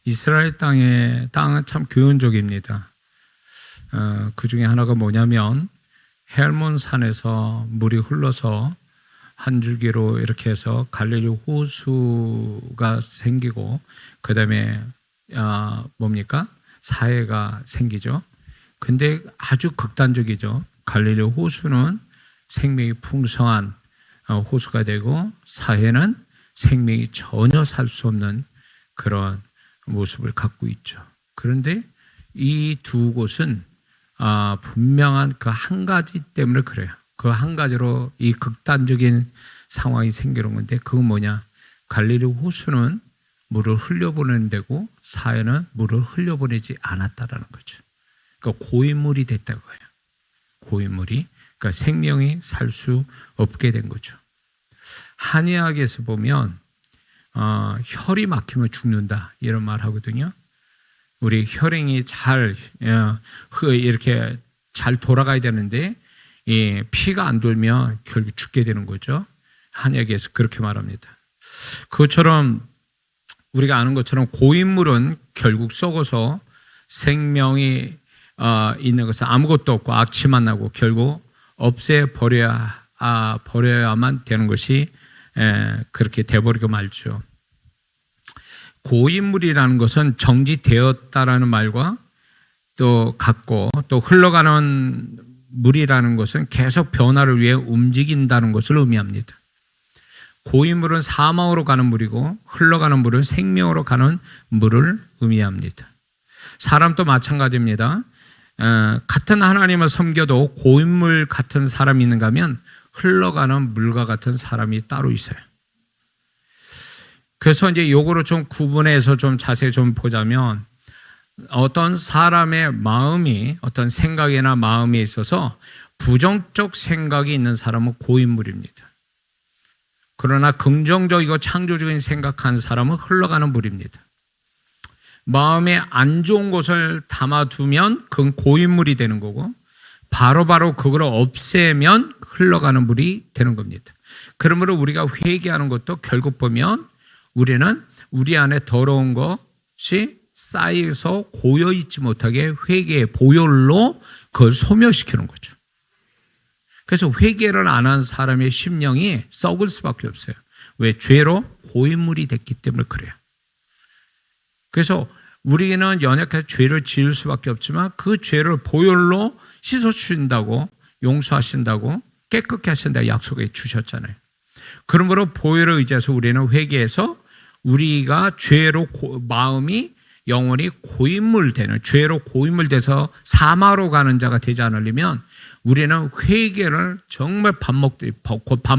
이스라엘 땅은 참 교훈적입니다. 그 중에 하나가 뭐냐면 헬몬 산에서 물이 흘러서 한 줄기로 이렇게 해서 갈릴리 호수가 생기고 그 다음에 뭡니까? 사해가 생기죠. 근데 아주 극단적이죠. 갈릴리 호수는 생명이 풍성한 호수가 되고 사해는 생명이 전혀 살 수 없는 그런 모습을 갖고 있죠. 그런데 이 두 곳은 분명한 그 한 가지 때문에 그래요. 그 한 가지로 이 극단적인 상황이 생기는 건데 그건 뭐냐? 갈릴리 호수는 물을 흘려보내는 데고 사해는 물을 흘려보내지 않았다라는 거죠. 그러니까 고인물이 됐다고 해요. 고인물이. 그러니까 생명이 살 수 없게 된 거죠. 한의학에서 보면 혈이 막히면 죽는다 이런 말 하거든요. 우리 혈행이 잘 이렇게 잘 돌아가야 되는데 피가 안 돌면 결국 죽게 되는 거죠. 한의학에서 그렇게 말합니다. 그것처럼 우리가 아는 것처럼 고인물은 결국 썩어서 생명이 있는 것은 아무것도 없고 악취만 나고 결국 버려야만 되는 것이 그렇게 돼버리고 말죠. 고인물이라는 것은 정지되었다라는 말과 또 같고 또 흘러가는 물이라는 것은 계속 변화를 위해 움직인다는 것을 의미합니다. 고인물은 사망으로 가는 물이고 흘러가는 물은 생명으로 가는 물을 의미합니다. 사람도 마찬가지입니다. 같은 하나님을 섬겨도 고인물 같은 사람이 있는가 하면 흘러가는 물과 같은 사람이 따로 있어요. 그래서 이제 요거를 좀 구분해서 좀 자세히 좀 보자면 어떤 사람의 마음이 어떤 생각이나 마음에 있어서 부정적 생각이 있는 사람은 고인물입니다. 그러나 긍정적이고 창조적인 생각한 사람은 흘러가는 물입니다. 마음에 안 좋은 것을 담아두면 그건 고인물이 되는 거고 바로바로 그걸 없애면 흘러가는 물이 되는 겁니다. 그러므로 우리가 회개하는 것도 결국 보면 우리는 우리 안에 더러운 것이 쌓여서 고여있지 못하게 회개의 보혈로 그걸 소멸시키는 거죠. 그래서 회개를 안 한 사람의 심령이 썩을 수밖에 없어요. 왜? 죄로 고인물이 됐기 때문에 그래요. 그래서 우리는 연약해서 죄를 지을 수밖에 없지만 그 죄를 보혈로 씻어주신다고 용서하신다고 깨끗게 하신다고 약속해 주셨잖아요. 그러므로 보혈을 의지해서 우리는 회개해서 우리가 죄로 마음이 영원히 고인물 되는 죄로 고인물 돼서 사마로 가는 자가 되지 않으려면 우리는 회개를 정말 밥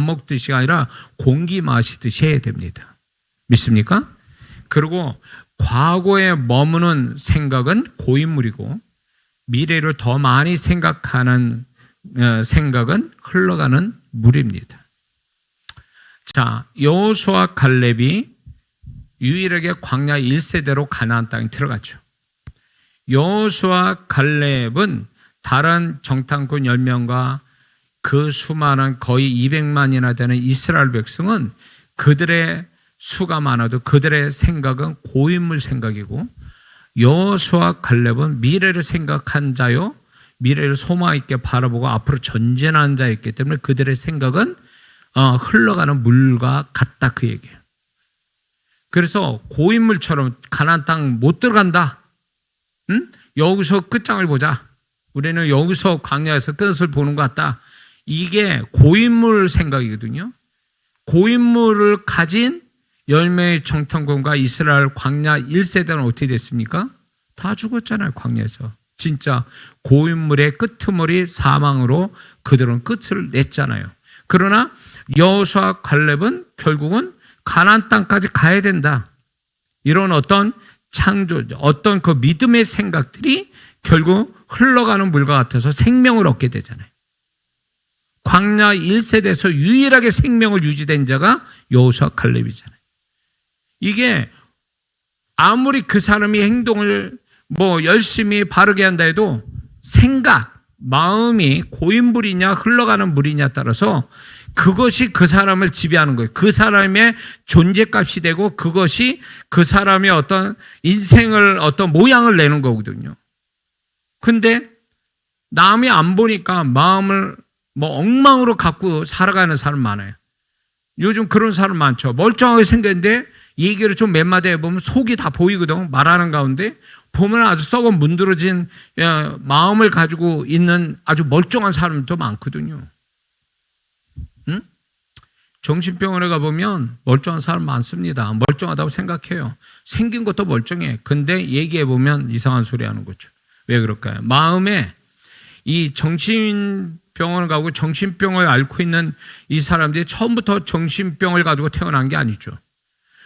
먹듯이 아니라 공기 마시듯이 해야 됩니다. 믿습니까? 그리고 과거에 머무는 생각은 고인물이고 미래를 더 많이 생각하는 생각은 흘러가는 물입니다. 자, 여호수아 갈렙이 유일하게 광야 1세대로 가나안 땅에 들어갔죠. 여호수아 갈렙은 다른 정탐꾼 10명과 그 수많은 거의 200만이나 되는 이스라엘 백성은 그들의 수가 많아도 그들의 생각은 고인물 생각이고 여호수아 갈렙은 미래를 생각한 자요 미래를 소망 있게 바라보고 앞으로 전진하는 자였기 때문에 그들의 생각은 흘러가는 물과 같다 그 얘기예요. 그래서 고인물처럼 가나안 땅 못 들어간다. 응? 여기서 끝장을 보자. 우리는 여기서 광야에서 끝을 보는 것 같다. 이게 고인물 생각이거든요. 고인물을 가진 10명의 정탐꾼과 이스라엘 광야 1세대는 어떻게 됐습니까? 다 죽었잖아요. 광야에서. 진짜 고인물의 끄트머리 사망으로 그들은 끝을 냈잖아요. 그러나 여호수아 갈렙은 결국은 가나안 땅까지 가야 된다. 이런 어떤 어떤 그 믿음의 생각들이 결국 흘러가는 물과 같아서 생명을 얻게 되잖아요. 광야 1세대에서 유일하게 생명을 유지된 자가 여호수아 갈렙이잖아요. 이게 아무리 그 사람이 행동을 열심히 바르게 한다 해도 생각, 마음이 고인물이냐 흘러가는 물이냐에 따라서 그것이 그 사람을 지배하는 거예요. 그 사람의 존재값이 되고 그것이 그 사람의 어떤 인생을 어떤 모양을 내는 거거든요. 근데 남이 안 보니까 마음을 뭐 엉망으로 갖고 살아가는 사람 많아요. 요즘 그런 사람 많죠. 멀쩡하게 생겼는데 얘기를 좀 몇 마디 해보면 속이 다 보이거든. 말하는 가운데 보면 아주 썩어 문드러진 마음을 가지고 있는 아주 멀쩡한 사람도 많거든요. 응? 정신병원에 가보면 멀쩡한 사람 많습니다. 멀쩡하다고 생각해요. 생긴 것도 멀쩡해. 근데 얘기해보면 이상한 소리 하는 거죠. 왜 그럴까요? 마음에 이 정신병원을 가고 정신병을 앓고 있는 이 사람들이 처음부터 정신병을 가지고 태어난 게 아니죠.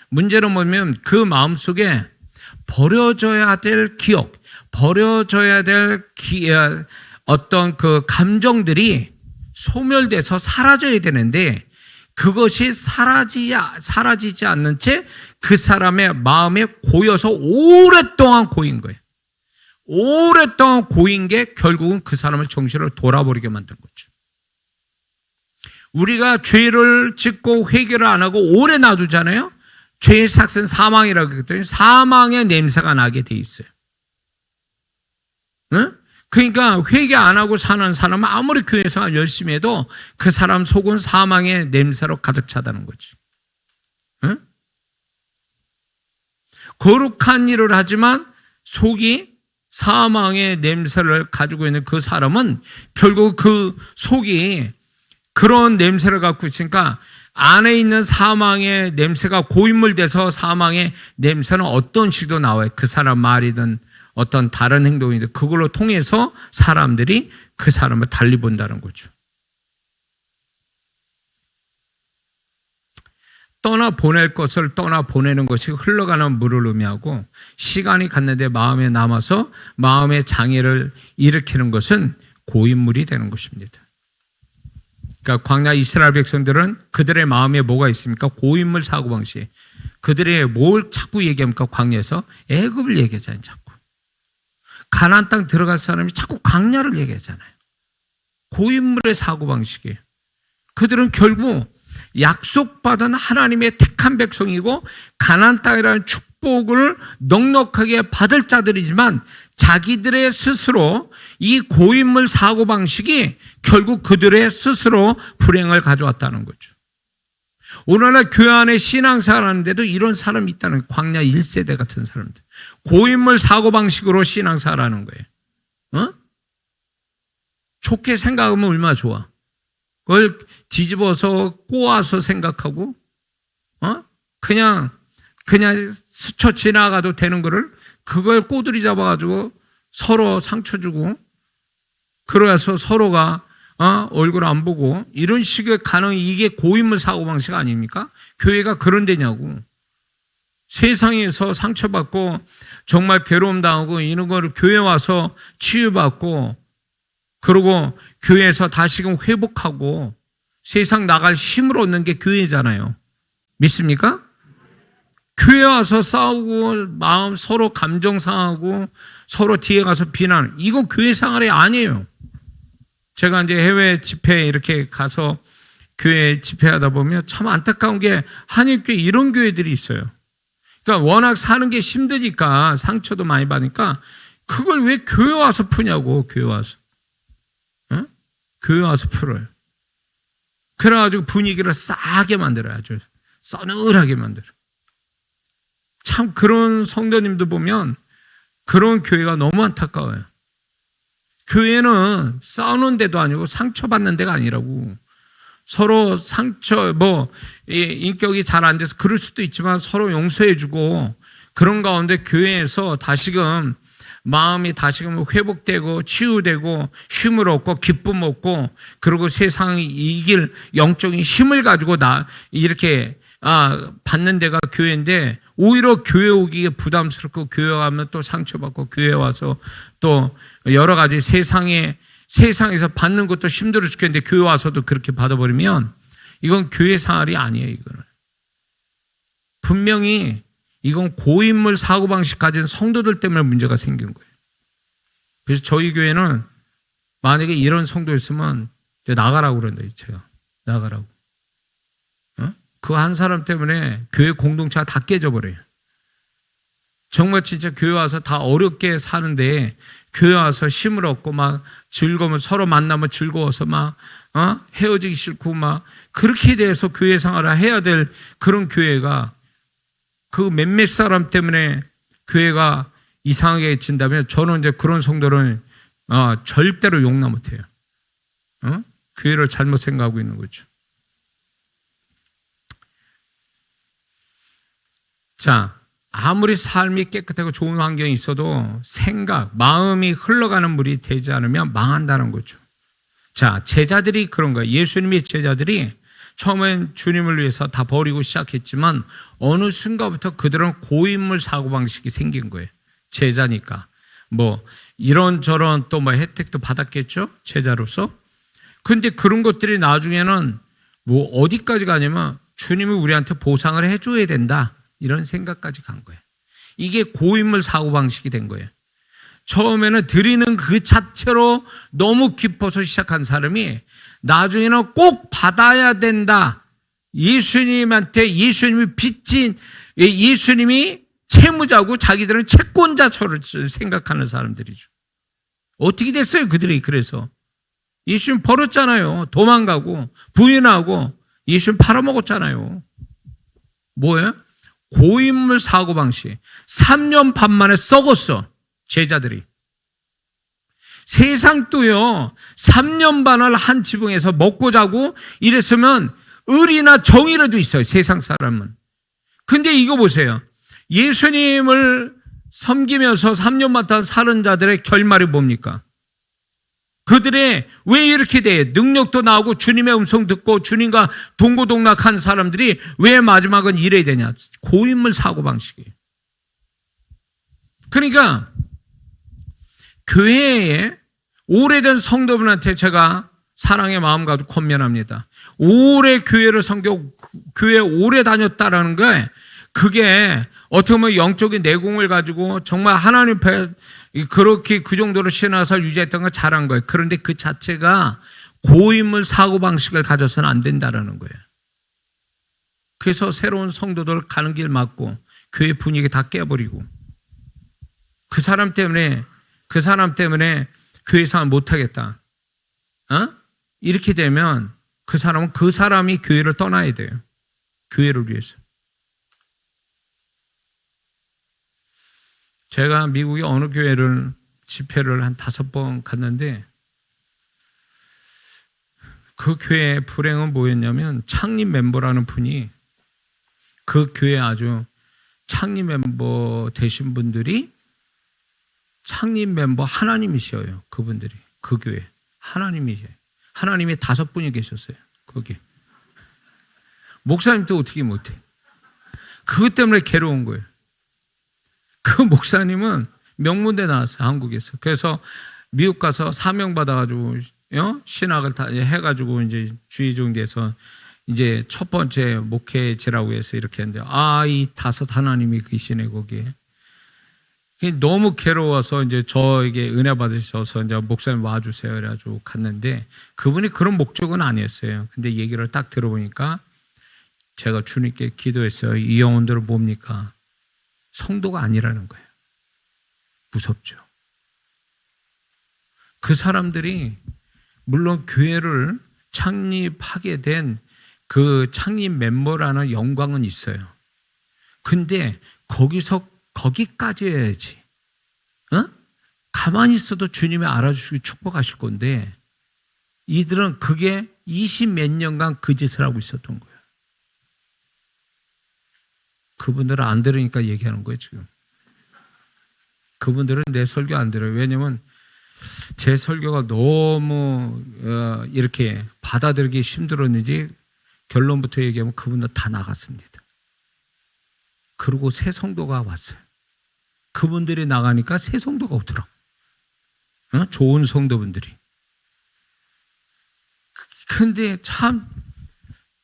문제는 뭐냐면 그 마음속에 버려져야 될 기억, 버려져야 될 어떤 그 감정들이 소멸돼서 사라져야 되는데 그것이 사라지지 않는 채 그 사람의 마음에 고여서 오랫동안 고인 거예요. 오랫동안 고인 게 결국은 그 사람의 정신을 돌아버리게 만든 거죠. 우리가 죄를 짓고 회개를 안 하고 오래 놔두잖아요. 죄의 삭은 사망이라고 했더니 사망의 냄새가 나게 돼 있어요. 응? 그러니까 회개 안 하고 사는 사람은 아무리 교회에서 열심히 해도 그 사람 속은 사망의 냄새로 가득 차다는 거지. 응? 거룩한 일을 하지만 속이 사망의 냄새를 가지고 있는 그 사람은 결국 그 속이 그런 냄새를 갖고 있으니까 안에 있는 사망의 냄새가 고인물 돼서 사망의 냄새는 어떤 식으로 나와요. 그 사람 말이든 어떤 다른 행동이든 그걸로 통해서 사람들이 그 사람을 달리 본다는 거죠. 떠나보낼 것을 떠나보내는 것이 흘러가는 물을 의미하고 시간이 갔는데 마음에 남아서 마음의 장애를 일으키는 것은 고인물이 되는 것입니다. 그러니까 광야 이스라엘 백성들은 그들의 마음에 뭐가 있습니까? 고인물 사고방식. 그들의 뭘 자꾸 얘기합니까? 광야에서 애굽을 얘기하잖아요. 자꾸. 가나안 땅 들어갈 사람이 자꾸 광야를 얘기하잖아요. 고인물의 사고방식이에요. 그들은 결국 약속받은 하나님의 택한 백성이고 가나안 땅이라는 축복을 넉넉하게 받을 자들이지만 자기들의 스스로 이 고인물 사고방식이 결국 그들의 스스로 불행을 가져왔다는 거죠. 오늘날 교회 안에 신앙생활 하는데도 이런 사람이 있다는 거예요. 광야 1세대 같은 사람들. 고인물 사고방식으로 신앙생활 하는 거예요. 어? 좋게 생각하면 얼마나 좋아. 그걸 뒤집어서 꼬아서 생각하고 그냥 스쳐 지나가도 되는 거를 그걸 꼬들이 잡아가지고 서로 상처 주고 그래서 서로가 얼굴 안 보고 이런 식의 이게 고인물 사고방식 아닙니까? 교회가 그런 데냐고. 세상에서 상처받고 정말 괴로움 당하고 이런 거를 교회 와서 치유받고 그리고 교회에서 다시금 회복하고 세상 나갈 힘을 얻는 게 교회잖아요. 믿습니까? 교회 와서 싸우고 마음 서로 감정 상하고 서로 뒤에 가서 비난, 이거 교회 생활이 아니에요. 제가 이제 해외 집회 이렇게 가서 교회 집회하다 보면 참 안타까운 게 한일교회 이런 교회들이 있어요. 그러니까 워낙 사는 게 힘드니까 상처도 많이 받으니까 그걸 왜 교회 와서 푸냐고. 교회 와서. 교회 와서 풀어요. 그래가지고 분위기를 싸게 만들어요. 아주 서늘하게 만들어. 참 그런 성도님들 보면 그런 교회가 너무 안타까워요. 교회는 싸우는 데도 아니고 상처받는 데가 아니라고. 서로 상처, 인격이 잘 안 돼서 그럴 수도 있지만 서로 용서해주고 그런 가운데 교회에서 다시금 마음이 다시금 회복되고 치유되고 힘을 얻고 기쁨 얻고 그리고 세상이 이길 영적인 힘을 가지고 이렇게 받는 데가 교회인데 오히려 교회 오기에 부담스럽고 교회 가면 또 상처받고 교회 와서 또 여러 가지 세상에서 받는 것도 힘들어 죽겠는데 교회 와서도 그렇게 받아버리면 이건 교회 생활이 아니에요. 이거는 분명히 이건 고인물 사고방식 가진 성도들 때문에 문제가 생긴 거예요. 그래서 저희 교회는 만약에 이런 성도였으면 나가라고 그런다, 제가. 나가라고. 그 한 사람 때문에 교회 공동체가 다 깨져버려요. 정말 진짜 교회 와서 다 어렵게 사는데 교회 와서 힘을 얻고 막 즐거우면 서로 만나면 즐거워서 막 헤어지기 싫고 막 그렇게 돼서 교회 생활을 해야 될 그런 교회가 그 몇몇 사람 때문에 교회가 이상하게 진다면 저는 이제 그런 성도를 절대로 용납 못해요. 교회를 잘못 생각하고 있는 거죠. 자, 아무리 삶이 깨끗하고 좋은 환경이 있어도 생각, 마음이 흘러가는 물이 되지 않으면 망한다는 거죠. 자, 제자들이 그런 거예요. 예수님의 제자들이 처음엔 주님을 위해서 다 버리고 시작했지만 어느 순간부터 그들은 고인물 사고방식이 생긴 거예요. 제자니까. 뭐 이런저런 또 뭐 혜택도 받았겠죠? 제자로서. 근데 그런 것들이 나중에는 뭐 어디까지 가냐면 주님이 우리한테 보상을 해줘야 된다. 이런 생각까지 간 거예요. 이게 고인물 사고방식이 된 거예요. 처음에는 드리는 그 자체로 너무 기뻐서 시작한 사람이 나중에는 꼭 받아야 된다. 예수님한테 예수님이 빚진, 예수님이 채무자고 자기들은 채권자처럼 생각하는 사람들이죠. 어떻게 됐어요? 그들이 그래서. 예수님 버렸잖아요. 도망가고 부인하고 예수님 팔아먹었잖아요. 뭐예요? 고인물 사고방식. 3년 반 만에 썩었어. 제자들이. 세상도요 3년 반을 한 지붕에서 먹고 자고 이랬으면 의리나 정의라도 있어요. 세상 사람은. 근데 이거 보세요. 예수님을 섬기면서 3년 반 사는 자들의 결말이 뭡니까? 그들의 왜 이렇게 돼? 능력도 나오고 주님의 음성 듣고 주님과 동고동락한 사람들이 왜 마지막은 이래야 되냐? 고인물 사고방식이에요. 그러니까 교회에 오래된 성도분한테 제가 사랑의 마음 가지고 권면합니다. 오래 교회를 섬겨 교회 오래 다녔다라는 게 그게 어떻게 보면 영적인 내공을 가지고 정말 하나님 앞에 그렇게 그 정도로 신앙생활 유지했던 건 잘한 거예요. 그런데 그 자체가 고인물 사고방식을 가져서는 안 된다는 거예요. 그래서 새로운 성도들 가는 길 막고 교회 분위기 다 깨버리고 그 사람 때문에 교회 생활 못하겠다. 이렇게 되면 그 사람은 그 사람이 교회를 떠나야 돼요. 교회를 위해서. 제가 미국의 어느 교회를 집회를 한 5번 갔는데 그 교회의 불행은 뭐였냐면 창립 멤버라는 분이 그 교회 아주 창립 멤버 되신 분들이 창립 멤버 하나님이셔요. 그분들이 그 교회 하나님이셔요. 하나님이 5분이 계셨어요. 거기 목사님도 어떻게 못해. 그것 때문에 괴로운 거예요. 그 목사님은 명문대 나왔어요. 한국에서. 그래서 미국 가서 사명 받아가지고 신학을 다 해가지고 이제 주의종돼서 이제 첫 번째 목회지라고 해서 이렇게 했는데 이 5 하나님이 계시네 거기에. 너무 괴로워서 이제 저에게 은혜 받으셔서 이제 목사님 와주세요. 그래가지고 갔는데 그분이 그런 목적은 아니었어요. 근데 얘기를 딱 들어보니까 제가 주님께 기도했어요. 이 영혼들은 뭡니까? 성도가 아니라는 거예요. 무섭죠. 그 사람들이 물론 교회를 창립하게 된 그 창립 멤버라는 영광은 있어요. 근데 거기까지 해야지. 가만히 있어도 주님이 알아주시고 축복하실 건데 이들은 그게 20몇 년간 그 짓을 하고 있었던 거예요. 그분들은 안 들으니까 얘기하는 거예요, 지금. 그분들은 내 설교 안 들어요. 왜냐면 제 설교가 너무 이렇게 받아들이기 힘들었는지 결론부터 얘기하면 그분들 다 나갔습니다. 그리고 새 성도가 왔어요. 그분들이 나가니까 새 성도가 오더라고. 좋은 성도분들이. 근데 참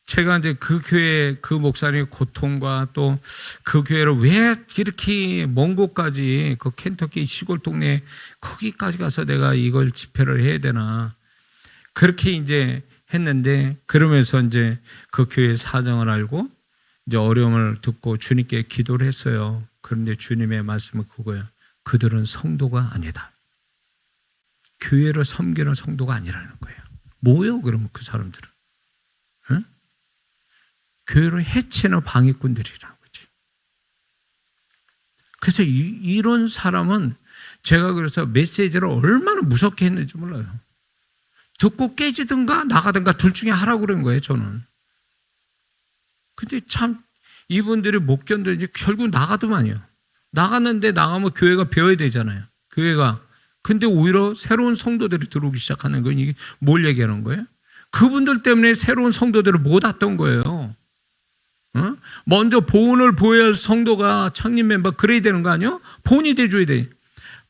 제가 이제 그 교회 그 목사님의 고통과 또 그 교회를 왜 이렇게 먼 곳까지 그 켄터키 시골 동네 거기까지 가서 내가 이걸 집회를 해야 되나 그렇게 이제 했는데 그러면서 이제 그 교회 사정을 알고 이제 어려움을 듣고 주님께 기도를 했어요. 그런데 주님의 말씀은 그거예요. 그들은 성도가 아니다. 교회를 섬기는 성도가 아니라는 거예요. 뭐예요 그러면 그 사람들은? 응? 교회를 해치는 방해꾼들이라는 거지. 그래서 이런 사람은 제가 그래서 메시지를 얼마나 무섭게 했는지 몰라요. 듣고 깨지든가 나가든가 둘 중에 하라고 그런 거예요 저는. 근데 참 이분들이 못 견뎌서 결국 나가더만요. 나갔는데 나가면 교회가 비어야 되잖아요. 교회가. 근데 오히려 새로운 성도들이 들어오기 시작하는 건 이게 뭘 얘기하는 거예요? 그분들 때문에 새로운 성도들을 못 왔던 거예요. 어? 먼저 보온을 보여야 할 성도가 창립 멤버 그래야 되는 거 아니에요? 본이 돼줘야 돼.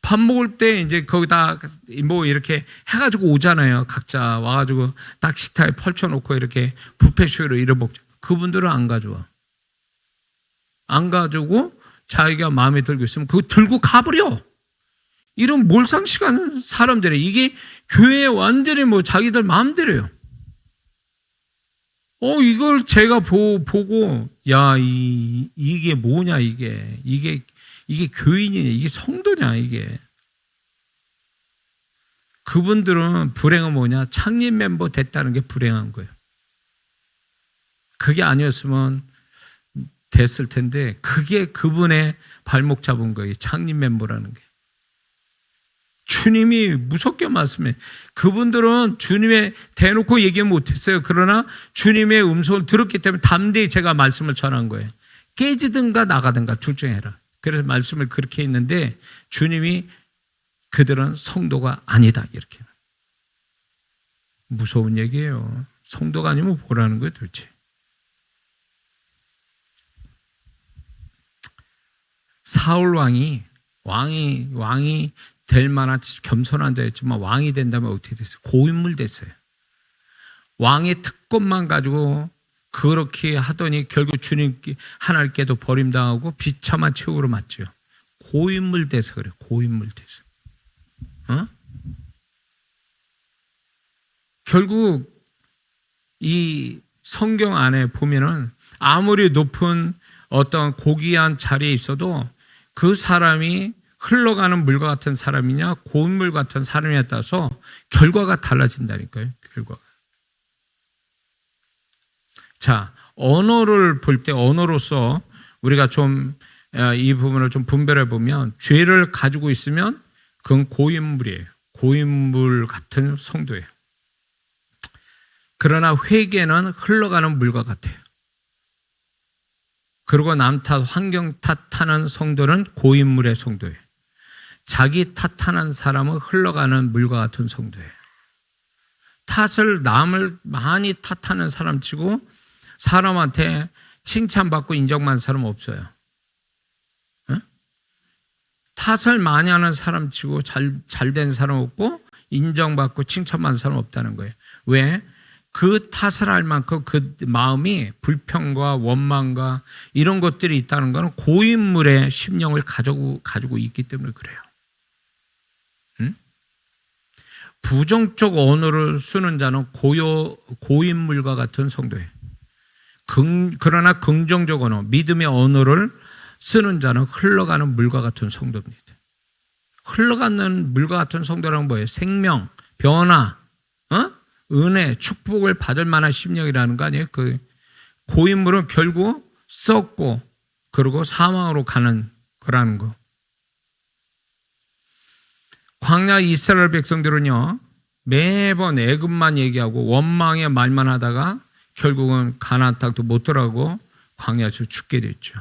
밥 먹을 때 이제 거기다 뭐 이렇게 해가지고 오잖아요. 각자 와가지고 딱 식탁에 펼쳐놓고 이렇게 뷔페쇼로 이래 먹죠. 그분들은 안 가져와. 안 가지고 자기가 마음에 들고 있으면 그거 들고 가버려. 이런 몰상식하는 사람들이 이게 교회에 완전히 뭐 자기들 마음대로요. 이걸 제가 보고 야 이게 뭐냐 이게 교인이냐 이게 성도냐 이게. 그분들은 불행은 뭐냐 창립 멤버 됐다는 게 불행한 거예요. 그게 아니었으면 됐을 텐데 그게 그분의 발목 잡은 거예요. 창립 멤버라는 게. 주님이 무섭게 말씀해. 그분들은 주님의 대놓고 얘기 못했어요. 그러나 주님의 음성을 들었기 때문에 담대히 제가 말씀을 전한 거예요. 깨지든가 나가든가 둘 중에 해라. 그래서 말씀을 그렇게 했는데 주님이 그들은 성도가 아니다 이렇게. 무서운 얘기예요. 성도가 아니면 뭐라는 거예요 도대체. 사울 왕이 될 만한 겸손한 자였지만 왕이 된다면 어떻게 됐어요? 고인물 됐어요. 왕의 특권만 가지고 그렇게 하더니 결국 주님 하나님께도 버림당하고 비참한 최후로 맞죠. 고인물 돼서 그래요. 고인물 돼서. 결국 이 성경 안에 보면은 아무리 높은 어떤 고귀한 자리에 있어도 그 사람이 흘러가는 물과 같은 사람이냐 고인물 같은 사람이냐에 따라서 결과가 달라진다니까요. 결과가. 자, 언어를 볼 때 언어로서 우리가 좀 이 부분을 좀 분별해 보면 죄를 가지고 있으면 그건 고인물이에요. 고인물 같은 성도예요. 그러나 회개는 흘러가는 물과 같아요. 그리고 남 탓, 환경 탓하는 성도는 고인물의 성도예요. 자기 탓하는 사람은 흘러가는 물과 같은 성도예요. 남을 많이 탓하는 사람 치고 사람한테 칭찬받고 인정받는 사람은 없어요. 탓을 많이 하는 사람 치고 잘된 사람 없고 인정받고 칭찬받는 사람 없다는 거예요. 왜? 그 탓을 할 만큼 그 마음이 불평과 원망과 이런 것들이 있다는 것은 고인물의 심령을 가지고 있기 때문에 그래요. 부정적 언어를 쓰는 자는 고인물과 같은 성도예요. 그러나 긍정적 언어, 믿음의 언어를 쓰는 자는 흘러가는 물과 같은 성도입니다. 흘러가는 물과 같은 성도라는 뭐예요? 생명, 변화, 은혜, 축복을 받을 만한 심령이라는 거 아니에요? 그 고인물은 결국 썩고 그리고 사망으로 가는 거라는 거. 광야 이스라엘 백성들은요 매번 애굽만 얘기하고 원망의 말만 하다가 결국은 가나안 땅도 못 들어가고 광야에서 죽게 됐죠.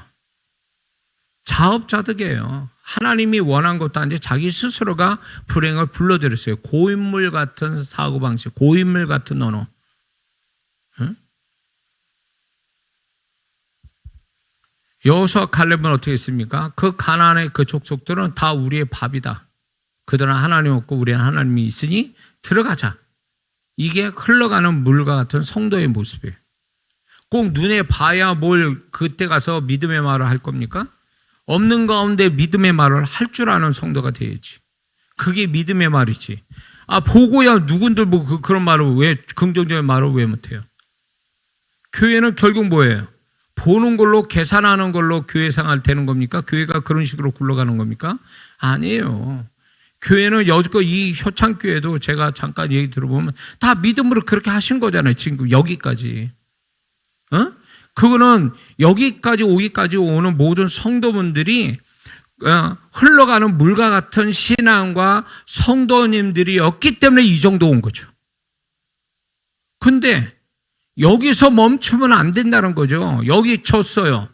자업자득이에요. 하나님이 원한 것도 아닌데 자기 스스로가 불행을 불러들였어요. 고인물 같은 사고방식, 고인물 같은 언어. 여호수아 갈렙은 어떻게 했습니까? 그 가나안의 그 족속들은 다 우리의 밥이다. 그들은 하나님 없고 우리는 하나님이 있으니 들어가자. 이게 흘러가는 물과 같은 성도의 모습이에요. 꼭 눈에 봐야 뭘 그때 가서 믿음의 말을 할 겁니까? 없는 가운데 믿음의 말을 할 줄 아는 성도가 돼야지. 그게 믿음의 말이지. 보고야 누군들 뭐 그런 말을 왜, 긍정적인 말을 왜 못해요? 교회는 결국 뭐예요? 보는 걸로 계산하는 걸로 교회 생활 되는 겁니까? 교회가 그런 식으로 굴러가는 겁니까? 아니에요. 교회는 여지껏 이 효창교회도 제가 잠깐 얘기 들어보면 다 믿음으로 그렇게 하신 거잖아요. 지금 여기까지. 그거는 여기까지 오기까지 오는 모든 성도분들이 흘러가는 물과 같은 신앙과 성도님들이었기 때문에 이 정도 온 거죠. 근데 여기서 멈추면 안 된다는 거죠. 여기 쳤어요.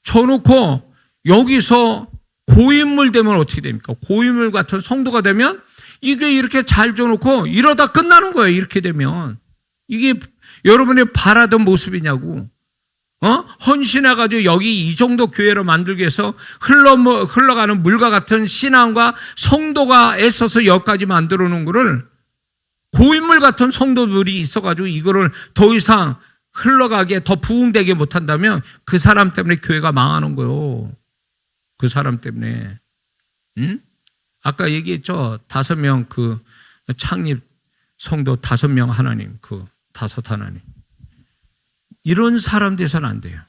쳐놓고 여기서 고인물 되면 어떻게 됩니까? 고인물 같은 성도가 되면 이게 이렇게 잘 줘놓고 이러다 끝나는 거예요. 이렇게 되면. 이게 여러분이 바라던 모습이냐고. 헌신해가지고 여기 이 정도 교회로 만들기 위해서 흘러가는 물과 같은 신앙과 성도가 애써서 여기까지 만들어 놓은 거를 고인물 같은 성도들이 있어가지고 이거를 더 이상 흘러가게 더 부흥되게 못한다면 그 사람 때문에 교회가 망하는 거예요. 그 사람 때문에. 아까 얘기했죠. 5명 그 창립 성도 5명 하나님, 그 5 하나님. 이런 사람 돼서는 안 돼요.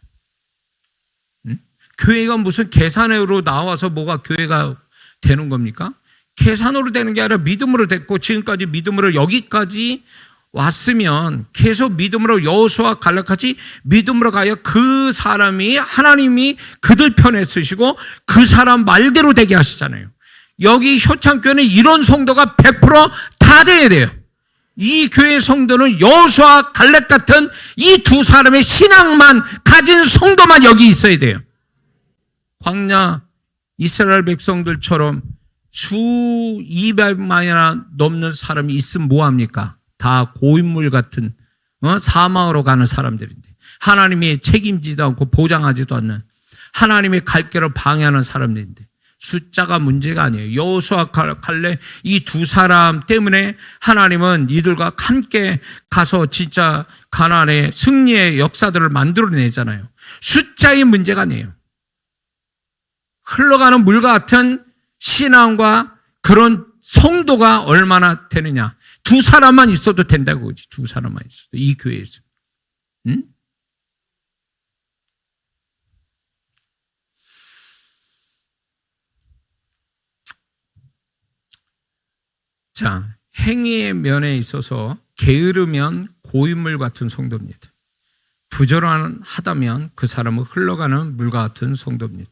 교회가 무슨 계산으로 나와서 뭐가 교회가 되는 겁니까? 계산으로 되는 게 아니라 믿음으로 됐고 지금까지 믿음으로 여기까지 왔으면 계속 믿음으로 여호수아 갈렙같이 믿음으로 가야 그 사람이 하나님이 그들 편에 쓰시고 그 사람 말대로 되게 하시잖아요. 여기 효창교회는 이런 성도가 100%다 돼야 돼요. 이 교회 성도는 여호수아 갈렙 같은 이 두 사람의 신앙만 가진 성도만 여기 있어야 돼요. 광야 이스라엘 백성들처럼 수 200만이나 넘는 사람이 있으면 뭐합니까? 다 고인물 같은 사망으로 가는 사람들인데 하나님이 책임지도 않고 보장하지도 않는 하나님의 갈 길을 방해하는 사람들인데 숫자가 문제가 아니에요. 여호수아 갈렙 이 두 사람 때문에 하나님은 이들과 함께 가서 진짜 가나안의 승리의 역사들을 만들어내잖아요. 숫자의 문제가 아니에요. 흘러가는 물과 같은 신앙과 그런 성도가 얼마나 되느냐. 두 사람만 있어도 된다고 그러지. 두 사람만 있어도 이 교회에서. 자, 행위의 면에 있어서 게으르면 고인물 같은 성도입니다. 부지런하다면 그 사람은 흘러가는 물과 같은 성도입니다.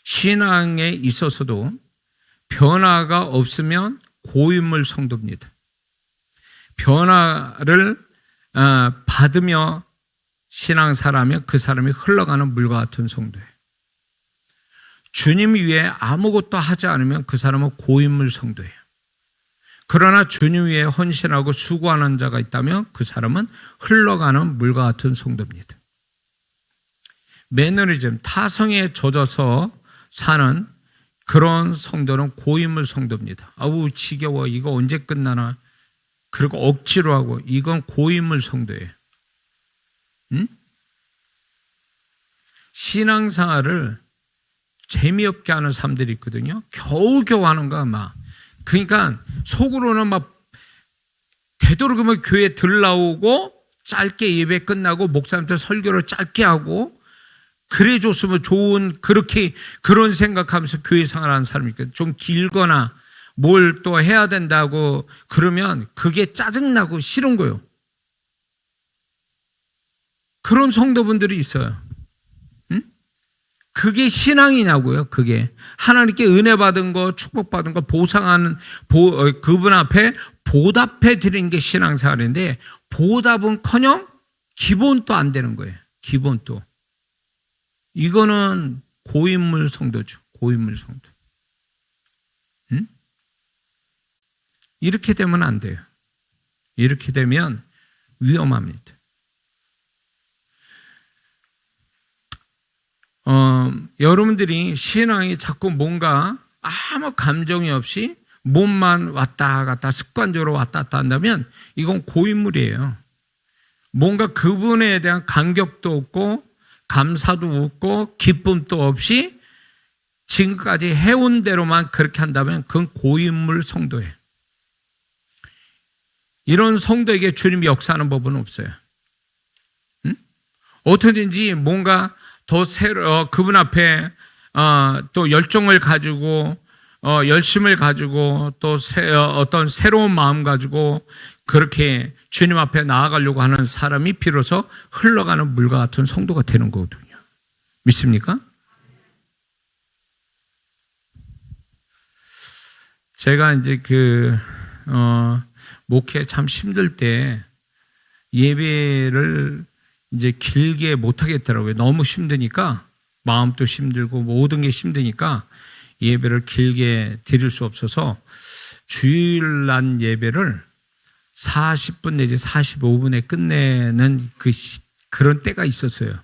신앙에 있어서도 변화가 없으면 고인물 성도입니다. 변화를 받으며 신앙사라면 그 사람이 흘러가는 물과 같은 성도예요. 주님 위에 아무것도 하지 않으면 그 사람은 고인물 성도예요. 그러나 주님 위에 헌신하고 수고하는 자가 있다면 그 사람은 흘러가는 물과 같은 성도입니다. 매너리즘, 타성에 젖어서 사는 그런 성도는 고인물 성도입니다. 아우 지겨워, 이거 언제 끝나나, 그리고 억지로 하고, 이건 고인물 성도예요. 신앙생활을 재미없게 하는 사람들이 있거든요. 겨우겨우 하는 거야 막. 그러니까 속으로는 막 되도록이면 교회 들나오고 짧게 예배 끝나고 목사님한테 설교를 짧게 하고 그래 줬으면 좋은, 그렇게 그런 생각하면서 교회 생활하는 사람이 있거든요. 좀 길거나 뭘 또 해야 된다고 그러면 그게 짜증나고 싫은 거예요. 그런 성도분들이 있어요. 그게 신앙이냐고요. 그게 하나님께 은혜 받은 거, 축복받은 거 보상하는 그분 앞에 보답해 드리는 게 신앙생활인데, 보답은커녕 기본도 안 되는 거예요. 기본도. 이거는 고인물 성도죠. 고인물 성도. 이렇게 되면 안 돼요. 이렇게 되면 위험합니다. 여러분들이 신앙이 자꾸 뭔가 아무 감정이 없이 몸만 왔다 갔다 습관적으로 왔다 갔다 한다면 이건 고인물이에요. 뭔가 그분에 대한 감격도 없고 감사도 없고 기쁨도 없이 지금까지 해온 대로만 그렇게 한다면 그건 고인물 성도예요. 이런 성도에게 주님이 역사하는 법은 없어요. 어떻게든지 뭔가 더 그분 앞에 또 열정을 가지고 열심을 가지고 또 어떤 새로운 마음 가지고 그렇게 주님 앞에 나아가려고 하는 사람이 비로소 흘러가는 물과 같은 성도가 되는 거거든요. 믿습니까? 제가 이제 목회 참 힘들 때 예배를 이제 길게 못 하겠더라고요. 너무 힘드니까, 마음도 힘들고 모든 게 힘드니까 예배를 길게 드릴 수 없어서 주일날 예배를 40분 내지 45분에 끝내는 그런 때가 있었어요.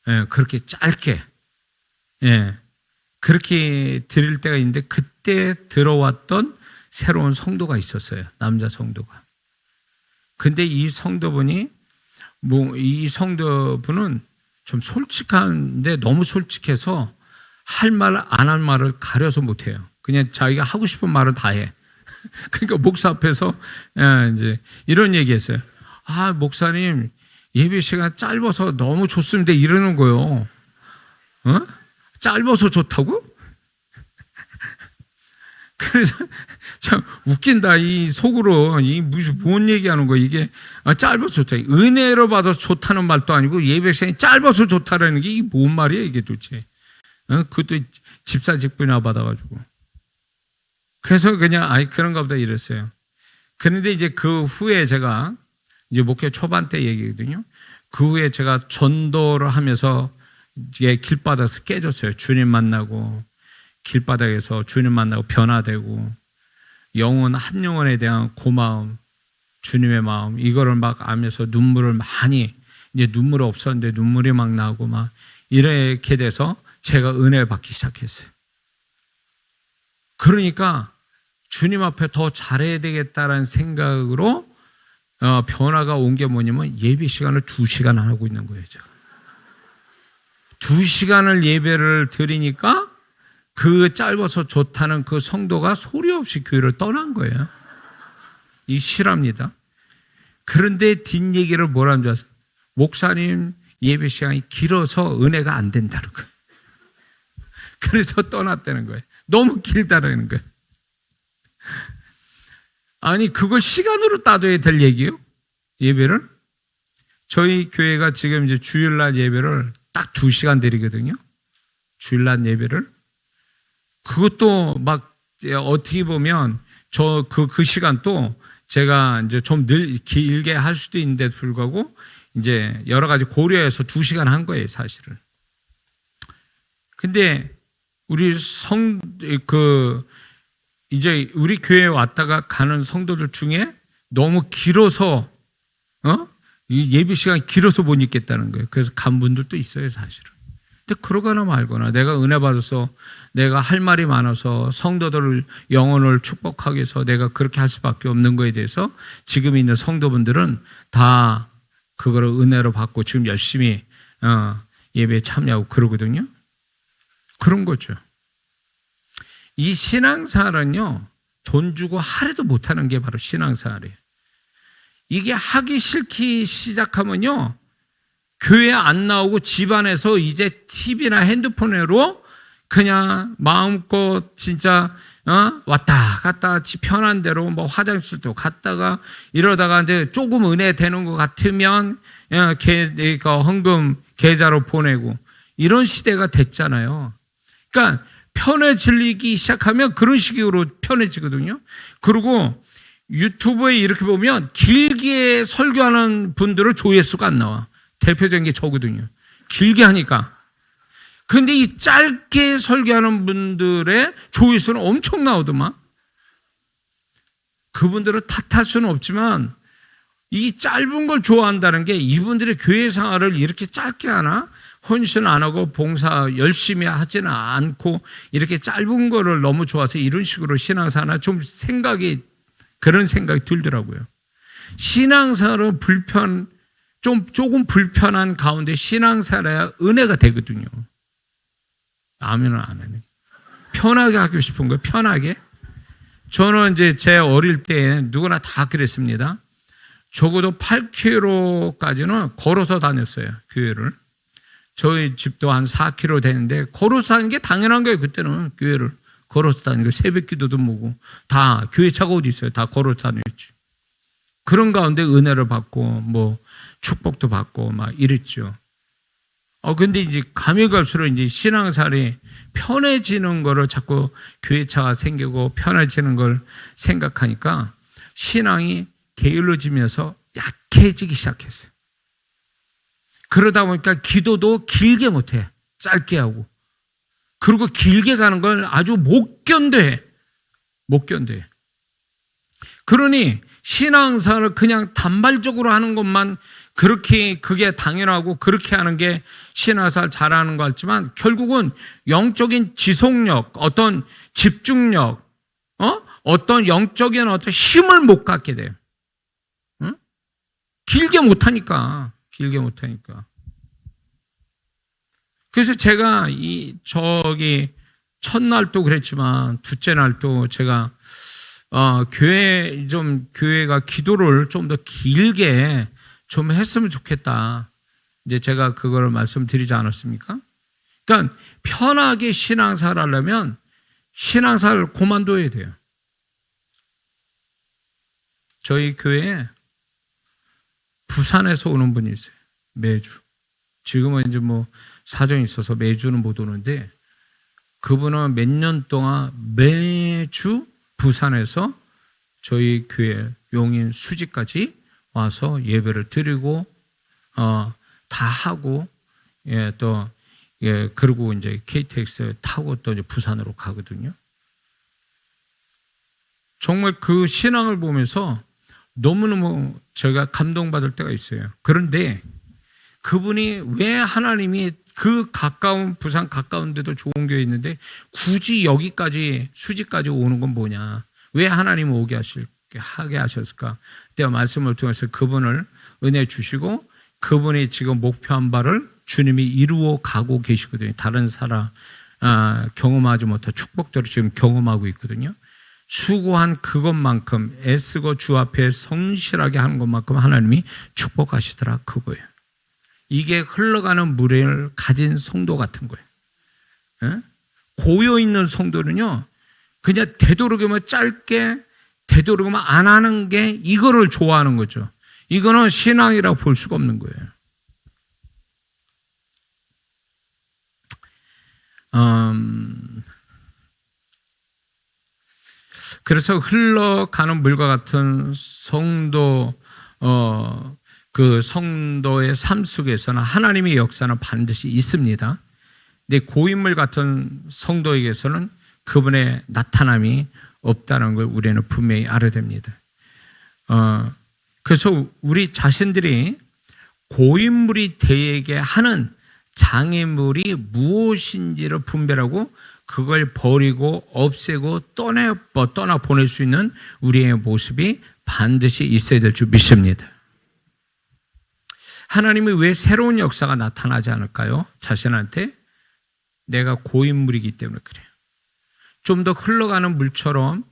예, 그렇게 짧게, 예, 그렇게 드릴 때가 있는데 그때 들어왔던 새로운 성도가 있었어요. 남자 성도가. 근데 이 성도분은 좀 솔직한데 너무 솔직해서 할 말, 안 할 말을 가려서 못해요. 그냥 자기가 하고 싶은 말을 다 해. 그러니까 목사 앞에서 이제 이런 얘기 했어요. 목사님, 예배 시간 짧아서 너무 좋습니다. 이러는 거예요. 짧아서 좋다고? 그래서 참 웃긴다. 이 속으로 뭔 얘기하는 거야. 이게 짧아서 좋다. 은혜로 받아서 좋다는 말도 아니고 예배 시간이 짧아서 좋다라는 게 이게 뭔 말이야 이게 도대체. 그것도 집사 직분이나 받아가지고. 그래서 그냥 그런가 보다 이랬어요. 그런데 이제 그 후에 제가 이제 목회 초반 때 얘기거든요. 그 후에 제가 전도를 하면서 이게 길바닥에서 깨졌어요. 주님 만나고 길바닥에서 주님 만나고 변화되고 영혼 한 영혼에 대한 고마움, 주님의 마음 이거를 막 알면서 눈물을 많이 이제 눈물이 없었는데 눈물이 막 나고 막 이렇게 돼서 제가 은혜를 받기 시작했어요. 그러니까 주님 앞에 더 잘해야 되겠다라는 생각으로 변화가 온 게 뭐냐면 예배 시간을 2시간 하고 있는 거예요. 제가 2시간을 예배를 드리니까 그 짧아서 좋다는 그 성도가 소리 없이 교회를 떠난 거예요. 이 실합니다. 그런데 뒷얘기를 뭐라는 줄 아세요? 목사님 예배 시간이 길어서 은혜가 안 된다는 거예요. 그래서 떠났다는 거예요. 너무 길다라는 거예요. 아니 그걸 시간으로 따져야 될 얘기예요? 예배를? 저희 교회가 지금 이제 주일날 예배를 딱 2시간 드리거든요. 주일날 예배를. 그것도 막 어떻게 보면 그 시간도 제가 이제 좀 늘 길게 할 수도 있는데 불구하고 이제 여러 가지 고려해서 2시간 한 거예요, 사실은. 근데 우리 이제 우리 교회에 왔다가 가는 성도들 중에 너무 길어서 이 예배 시간이 길어서 못 있겠다는 거예요. 그래서 간 분들도 있어요, 사실은. 근데 그러거나 말거나 내가 은혜 받아서 내가 할 말이 많아서 성도들 영혼을 축복하기 위해서 내가 그렇게 할 수밖에 없는 거에 대해서 지금 있는 성도분들은 다 그거를 은혜로 받고 지금 열심히 예배에 참여하고 그러거든요. 그런 거죠. 이 신앙생활은요, 돈 주고 하려도 못하는 게 바로 신앙생활이에요. 이게 하기 싫기 시작하면요, 교회 안 나오고 집안에서 이제 TV나 핸드폰으로 그냥 마음껏 진짜 왔다 갔다 지 편한 대로 뭐 화장실도 갔다가 이러다가 이제 조금 은혜 되는 것 같으면 헌금 계좌로 보내고 이런 시대가 됐잖아요. 그러니까 편해지기 시작하면 그런 식으로 편해지거든요. 그리고 유튜브에 이렇게 보면 길게 설교하는 분들은 조회수가 안 나와. 대표적인 게 저거든요. 길게 하니까. 근데 이 짧게 설교하는 분들의 조회수는 엄청 나오더만. 그분들을 탓할 수는 없지만 이 짧은 걸 좋아한다는 게 이분들의 교회 생활을 이렇게 짧게 하나? 헌신 안 하고 봉사 열심히 하지는 않고 이렇게 짧은 거를 너무 좋아서 이런 식으로 신앙생활 좀 그런 생각이 들더라고요. 신앙생활은 조금 불편한 가운데 신앙생활해야 은혜가 되거든요. 아멘은 안 하네. 편하게 하고 싶은 거예요. 편하게. 저는 이제 제 어릴 때 누구나 다 그랬습니다. 적어도 8km까지는 걸어서 다녔어요. 교회를. 저희 집도 한 4km 되는데 걸어서 다니는 게 당연한 거예요. 그때는 교회를 걸어서 다니는 거. 새벽 기도도 뭐고 다 교회 차가 어디 있어요. 다 걸어서 다녔지. 그런 가운데 은혜를 받고 뭐 축복도 받고 막 이랬죠. 근데 이제 감이 갈수록 이제 신앙생활이 편해지는 거를 자꾸 교회차가 생기고 편해지는 걸 생각하니까 신앙이 게을러지면서 약해지기 시작했어요. 그러다 보니까 기도도 길게 못해. 짧게 하고. 그리고 길게 가는 걸 아주 못 견뎌해. 못 견뎌해. 그러니 신앙생활을 그냥 단발적으로 하는 것만 그게 당연하고 그렇게 하는 게 신앙생활 잘하는 것 같지만 결국은 영적인 지속력, 어떤 집중력, 어떤 영적인 어떤 힘을 못 갖게 돼요. 응? 길게 못하니까. 그래서 제가 첫날도 그랬지만 둘째 날도 제가 교회가 기도를 좀 더 길게 좀 했으면 좋겠다. 이제 제가 그거를 말씀드리지 않았습니까? 그러니까 편하게 신앙생활 하려면 신앙생활을 그만둬야 돼요. 저희 교회에 부산에서 오는 분이 있어요. 매주. 지금은 이제 뭐 사정이 있어서 매주는 못 오는데 그분은 몇 년 동안 매주 부산에서 저희 교회 용인 수지까지 와서 예배를 드리고 다 하고 그리고 이제 KTX 타고 또 이제 부산으로 가거든요. 정말 그 신앙을 보면서 너무너무 제가 감동받을 때가 있어요. 그런데 그분이 왜 하나님이 그 가까운 부산 가까운 데도 좋은 교회 있는데 굳이 여기까지 수지까지 오는 건 뭐냐? 왜 하나님 오게 하게 하셨을까? 내가 말씀을 통해서 그분을 은혜 주시고 그분이 지금 목표한 바를 주님이 이루어 가고 계시거든요. 다른 사람 경험하지 못한 축복들을 지금 경험하고 있거든요. 수고한 그것만큼 애쓰고 주 앞에 성실하게 하는 것만큼 하나님이 축복하시더라 그거예요. 이게 흘러가는 물을 가진 성도 같은 거예요. 고여있는 성도는요 그냥 되도록이면 짧게 되도록이면 안 하는 게 이거를 좋아하는 거죠. 이거는 신앙이라고 볼 수가 없는 거예요. 그래서 흘러가는 물과 같은 성도 그 성도의 삶 속에서는 하나님의 역사는 반드시 있습니다. 근데 고인물 같은 성도에게서는 그분의 나타남이 없다는 걸 우리는 분명히 알아야 됩니다. 그래서 우리 자신들이 고인물이 되게 하는 장애물이 무엇인지를 분별하고 그걸 버리고 없애고 떠나 보낼 수 있는 우리의 모습이 반드시 있어야 될 줄 믿습니다. 하나님이 왜 새로운 역사가 나타나지 않을까요? 자신한테 내가 고인물이기 때문에 그래요. 좀 더 흘러가는 물처럼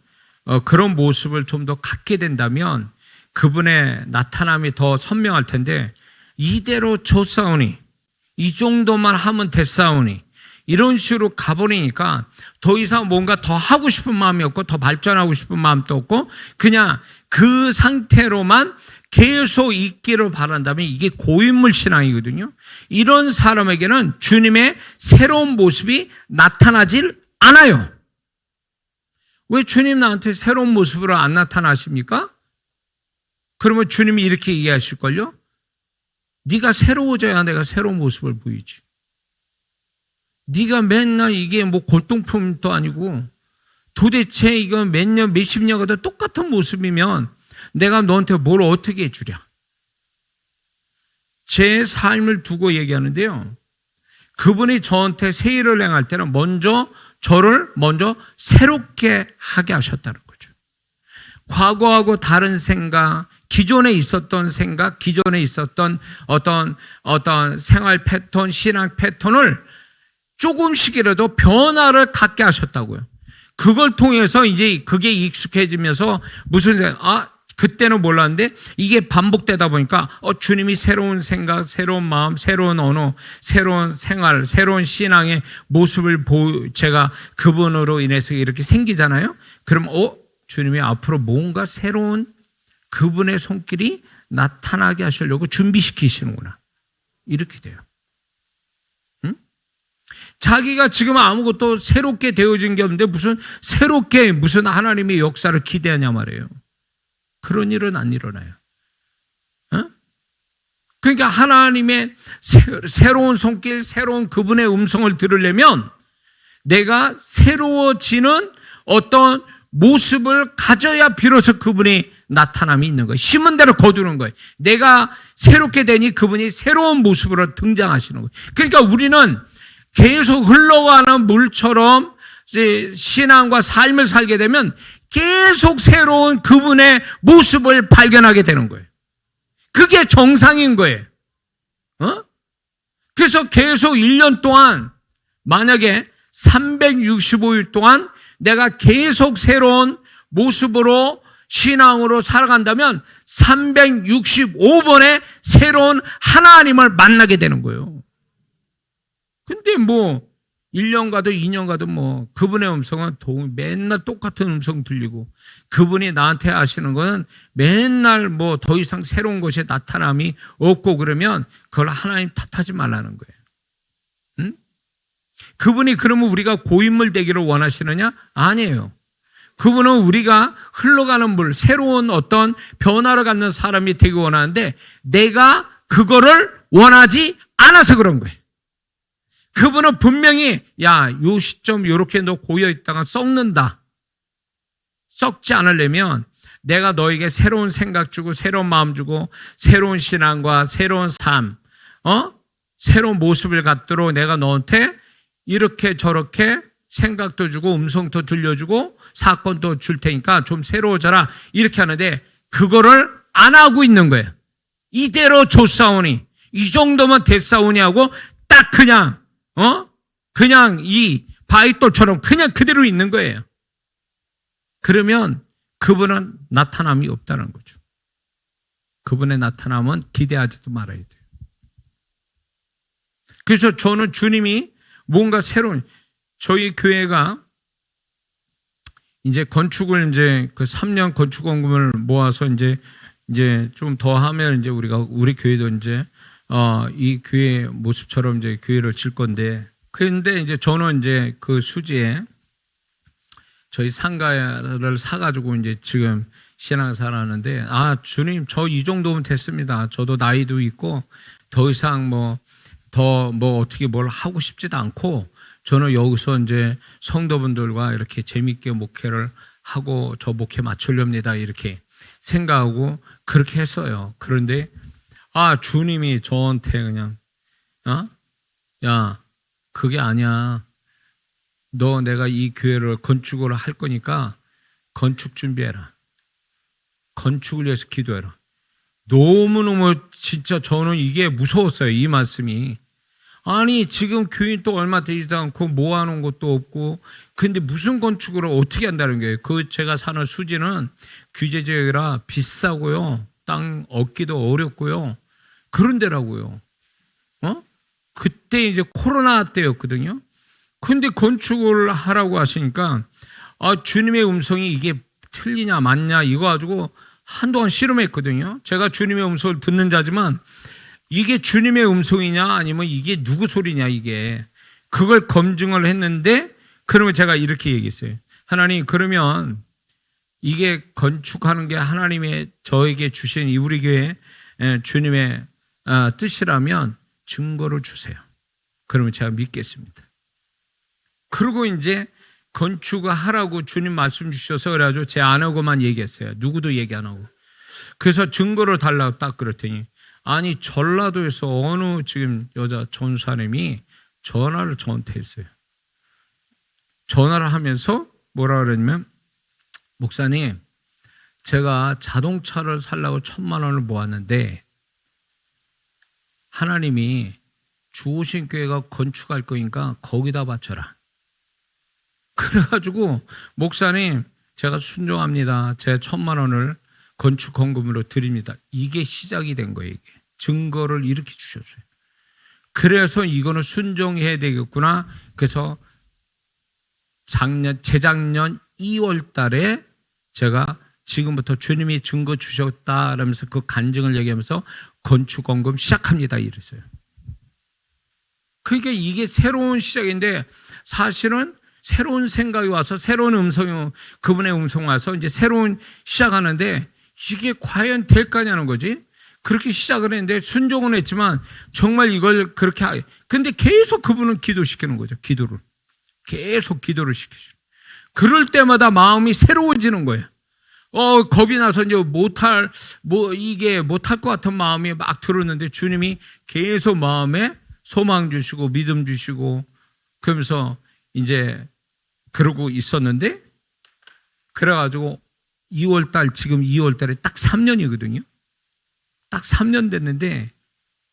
그런 모습을 좀 더 갖게 된다면 그분의 나타남이 더 선명할 텐데 이대로 줬사오니 이 정도만 하면 됐사오니 이런 식으로 가버리니까 더 이상 뭔가 더 하고 싶은 마음이 없고 더 발전하고 싶은 마음도 없고 그냥 그 상태로만 계속 있기를 바란다면 이게 고인물 신앙이거든요. 이런 사람에게는 주님의 새로운 모습이 나타나질 않아요. 왜 주님 나한테 새로운 모습으로 안 나타나십니까? 그러면 주님이 이렇게 얘기하실걸요? 네가 새로워져야 내가 새로운 모습을 보이지. 네가 맨날 이게 뭐 골동품도 아니고 도대체 이건 몇 년, 몇십 년 가도 똑같은 모습이면 내가 너한테 뭘 어떻게 해주랴. 제 삶을 두고 얘기하는데요. 그분이 저한테 새 일을 행할 때는 저를 새롭게 하게 하셨다는 거죠. 과거하고 다른 생각, 기존에 있었던 생각, 기존에 있었던 어떤 생활 패턴, 신앙 패턴을 조금씩이라도 변화를 갖게 하셨다고요. 그걸 통해서 이제 그게 익숙해지면서 무슨 생각, 그때는 몰랐는데 이게 반복되다 보니까 주님이 새로운 생각, 새로운 마음, 새로운 언어, 새로운 생활, 새로운 신앙의 모습을 제가 그분으로 인해서 이렇게 생기잖아요. 그럼 주님이 앞으로 뭔가 새로운 그분의 손길이 나타나게 하시려고 준비시키시는구나. 이렇게 돼요. 응? 자기가 지금 아무것도 새롭게 되어진 게 없는데 무슨 하나님의 역사를 기대하냐 말이에요. 그런 일은 안 일어나요. 그러니까 하나님의 새로운 손길, 새로운 그분의 음성을 들으려면 내가 새로워지는 어떤 모습을 가져야 비로소 그분의 나타남이 있는 거예요. 심은 대로 거두는 거예요. 내가 새롭게 되니 그분이 새로운 모습으로 등장하시는 거예요. 그러니까 우리는 계속 흘러가는 물처럼 신앙과 삶을 살게 되면 계속 새로운 그분의 모습을 발견하게 되는 거예요. 그게 정상인 거예요. 그래서 계속 1년 동안 만약에 365일 동안 내가 계속 새로운 모습으로 신앙으로 살아간다면 365번의 새로운 하나님을 만나게 되는 거예요. 근데 1년 가도 2년 가도 그분의 음성은 맨날 똑같은 음성 들리고 그분이 나한테 하시는 거는 맨날 더 이상 새로운 것이 나타남이 없고 그러면 그걸 하나님 탓하지 말라는 거예요. 응? 그분이 그러면 우리가 고인물 되기를 원하시느냐? 아니에요. 그분은 우리가 흘러가는 물, 새로운 어떤 변화를 갖는 사람이 되기 원하는데 내가 그거를 원하지 않아서 그런 거예요. 그분은 분명히 요 시점 요렇게 너 고여 있다가 썩는다. 썩지 않으려면 내가 너에게 새로운 생각 주고 새로운 마음 주고 새로운 신앙과 새로운 삶, 새로운 모습을 갖도록 내가 너한테 이렇게 저렇게 생각도 주고 음성도 들려주고 사건도 줄 테니까 좀 새로워져라 이렇게 하는데 그거를 안 하고 있는 거예요. 이대로 줬사오니 이 정도면 됐사오니 하고 딱 그냥 이 바위돌처럼 그냥 그대로 있는 거예요. 그러면 그분은 나타남이 없다는 거죠. 그분의 나타남은 기대하지도 말아야 돼요. 그래서 저는 주님이 뭔가 새로운 저희 교회가 이제 건축을 그 3년 건축원금을 모아서 이제 좀 더 하면 우리 교회도 이 교회 모습처럼 교회를 질 건데 그런데 저는 그 수지에 저희 상가를 사가지고 지금 신앙생활 하는데 주님 저 이 정도면 됐습니다. 저도 나이도 있고 더 이상 어떻게 뭘 하고 싶지도 않고 저는 여기서 성도분들과 이렇게 재밌게 목회를 하고 저 목회 마치렵니다 이렇게 생각하고 그렇게 했어요. 그런데 주님이 저한테 그냥 야 그게 아니야. 너 내가 이 교회를 건축을 할 거니까 건축 준비해라. 건축을 위해서 기도해라. 너무너무 진짜 저는 이게 무서웠어요. 이 말씀이. 아니 지금 교인 또 얼마 되지도 않고 모아놓은 것도 없고 근데 무슨 건축을 어떻게 한다는 거예요. 제가 사는 수지는 규제 지역이라 비싸고요. 땅 얻기도 어렵고요. 그런 데라고요. 그때 코로나 때였거든요. 근데 건축을 하라고 하시니까 주님의 음성이 이게 틀리냐 맞냐 이거 가지고 한동안 실험했거든요. 제가 주님의 음성을 듣는 자지만 이게 주님의 음성이냐 아니면 이게 누구 소리냐 이게 그걸 검증을 했는데 그러면 제가 이렇게 얘기했어요. 하나님 그러면 이게 건축하는 게 하나님의 저에게 주신 우리 교회 주님의 뜻이라면 증거를 주세요. 그러면 제가 믿겠습니다. 그리고 건축을 하라고 주님 말씀 주셔서 그래가지고 제 아내하고만 얘기했어요. 누구도 얘기 안 하고. 그래서 증거를 달라고 딱 그랬더니 아니 전라도에서 어느 지금 여자 전사님이 전화를 저한테 했어요. 전화를 하면서 뭐라 그러냐면 목사님 제가 자동차를 살려고 1,000만 원을 모았는데 하나님이 주오신 교회가 건축할 거니까 거기다 바쳐라. 그래가지고 목사님 제가 순종합니다. 제가 1,000만 원을 건축 헌금으로 드립니다. 이게 시작이 된 거예요. 이게 증거를 이렇게 주셨어요. 그래서 이거는 순종해야 되겠구나. 그래서 재작년 2월 달에 제가 지금부터 주님이 증거 주셨다라면서 그 간증을 얘기하면서 건축 헌금 시작합니다 이랬어요. 그러니까 이게 새로운 시작인데 사실은 새로운 생각이 와서 새로운 음성이 그분의 음성 와서 이제 새로운 시작하는데 이게 과연 될까냐는 거지. 그렇게 시작을 했는데 순종은 했지만 정말 이걸 그렇게 근데 계속 그분은 기도시키는 거죠. 기도를 계속 기도를 시키시죠. 그럴 때마다 마음이 새로워지는 거예요. 겁이 나서 이제 못할 것 같은 마음이 막 들었는데 주님이 계속 마음에 소망 주시고 믿음 주시고 그러면서 이제 그러고 있었는데 그래가지고 2월달 지금 2월달에 딱 3년이거든요. 딱 3년 됐는데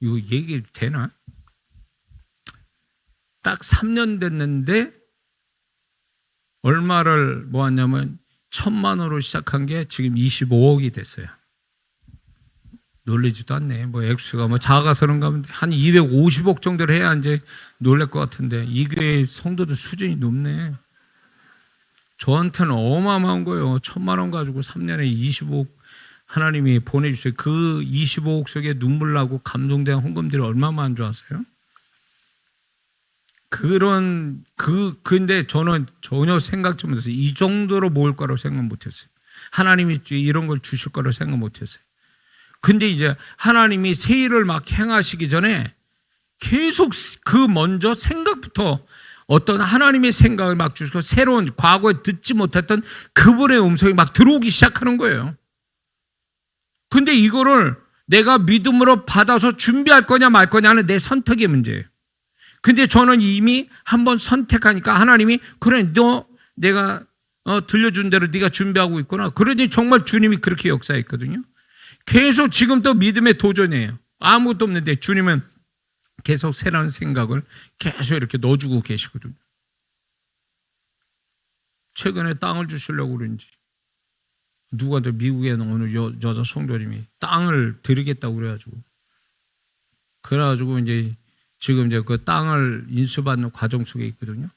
이거 얘기 되나? 딱 3년 됐는데 얼마를 모았냐면 1,000만 원으로 시작한 게 지금 25억이 됐어요. 놀라지도 않네. 액수가 작아서 그런가 하면 한 250억 정도를 해야 이제 놀랄 것 같은데 이게 성도들 수준이 높네. 저한테는 어마어마한 거예요. 1,000만 원 가지고 3년에 25억 하나님이 보내주세요. 그 25억 속에 눈물 나고 감동된 헌금들이 얼마나 많은 줄 아세요? 근데 저는 전혀 생각 좀 못했어요. 이 정도로 모을 거라고 생각 못했어요. 하나님이 이런 걸 주실 거라고 생각 못했어요. 근데 이제 하나님이 새 일을 막 행하시기 전에 계속 먼저 생각부터 어떤 하나님의 생각을 막 주시고 새로운 과거에 듣지 못했던 그분의 음성이 막 들어오기 시작하는 거예요. 근데 이거를 내가 믿음으로 받아서 준비할 거냐 말 거냐는 내 선택의 문제예요. 근데 저는 이미 한번 선택하니까 하나님이 그래 내가 들려준 대로 네가 준비하고 있구나. 그러니 정말 주님이 그렇게 역사했거든요. 계속 지금도 믿음의 도전이에요. 아무것도 없는데 주님은 계속 새로운 생각을 계속 이렇게 넣어주고 계시거든요. 최근에 땅을 주시려고 그런지 누구한테 미국에 오늘 여자 성도님이 땅을 드리겠다고 그래가지고 이제 지금 이제 그 땅을 인수받는 과정 속에 있거든요.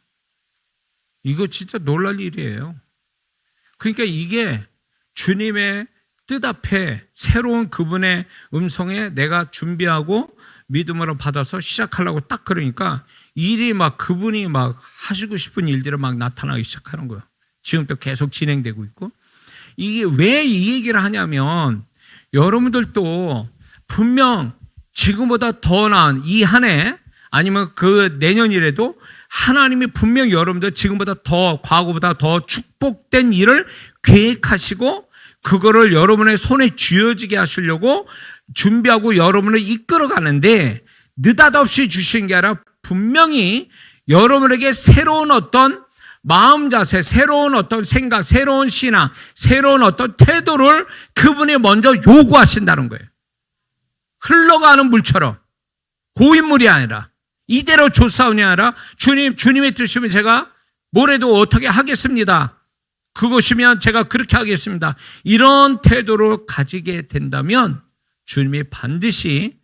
이거 진짜 놀랄 일이에요. 그러니까 이게 주님의 뜻 앞에 새로운 그분의 음성에 내가 준비하고 믿음으로 받아서 시작하려고 딱 그러니까 일이 막 그분이 막 하시고 싶은 일들이 막 나타나기 시작하는 거예요. 지금도 계속 진행되고 있고. 이게 왜 이 얘기를 하냐면 여러분들도 분명 지금보다 더 나은 이 한 해 아니면 그 내년이라도 하나님이 분명 여러분들 지금보다 더 과거보다 더 축복된 일을 계획하시고 그거를 여러분의 손에 쥐어지게 하시려고 준비하고 여러분을 이끌어 가는데 느닷없이 주신 게 아니라 분명히 여러분에게 새로운 어떤 마음 자세, 새로운 어떤 생각, 새로운 신앙, 새로운 어떤 태도를 그분이 먼저 요구하신다는 거예요. 흘러가는 물처럼 고인물이 아니라 이대로 조사원이 아니라 주님의 뜻이면 제가 뭐래도 어떻게 하겠습니다. 그것이면 제가 그렇게 하겠습니다. 이런 태도로 가지게 된다면 주님이 반드시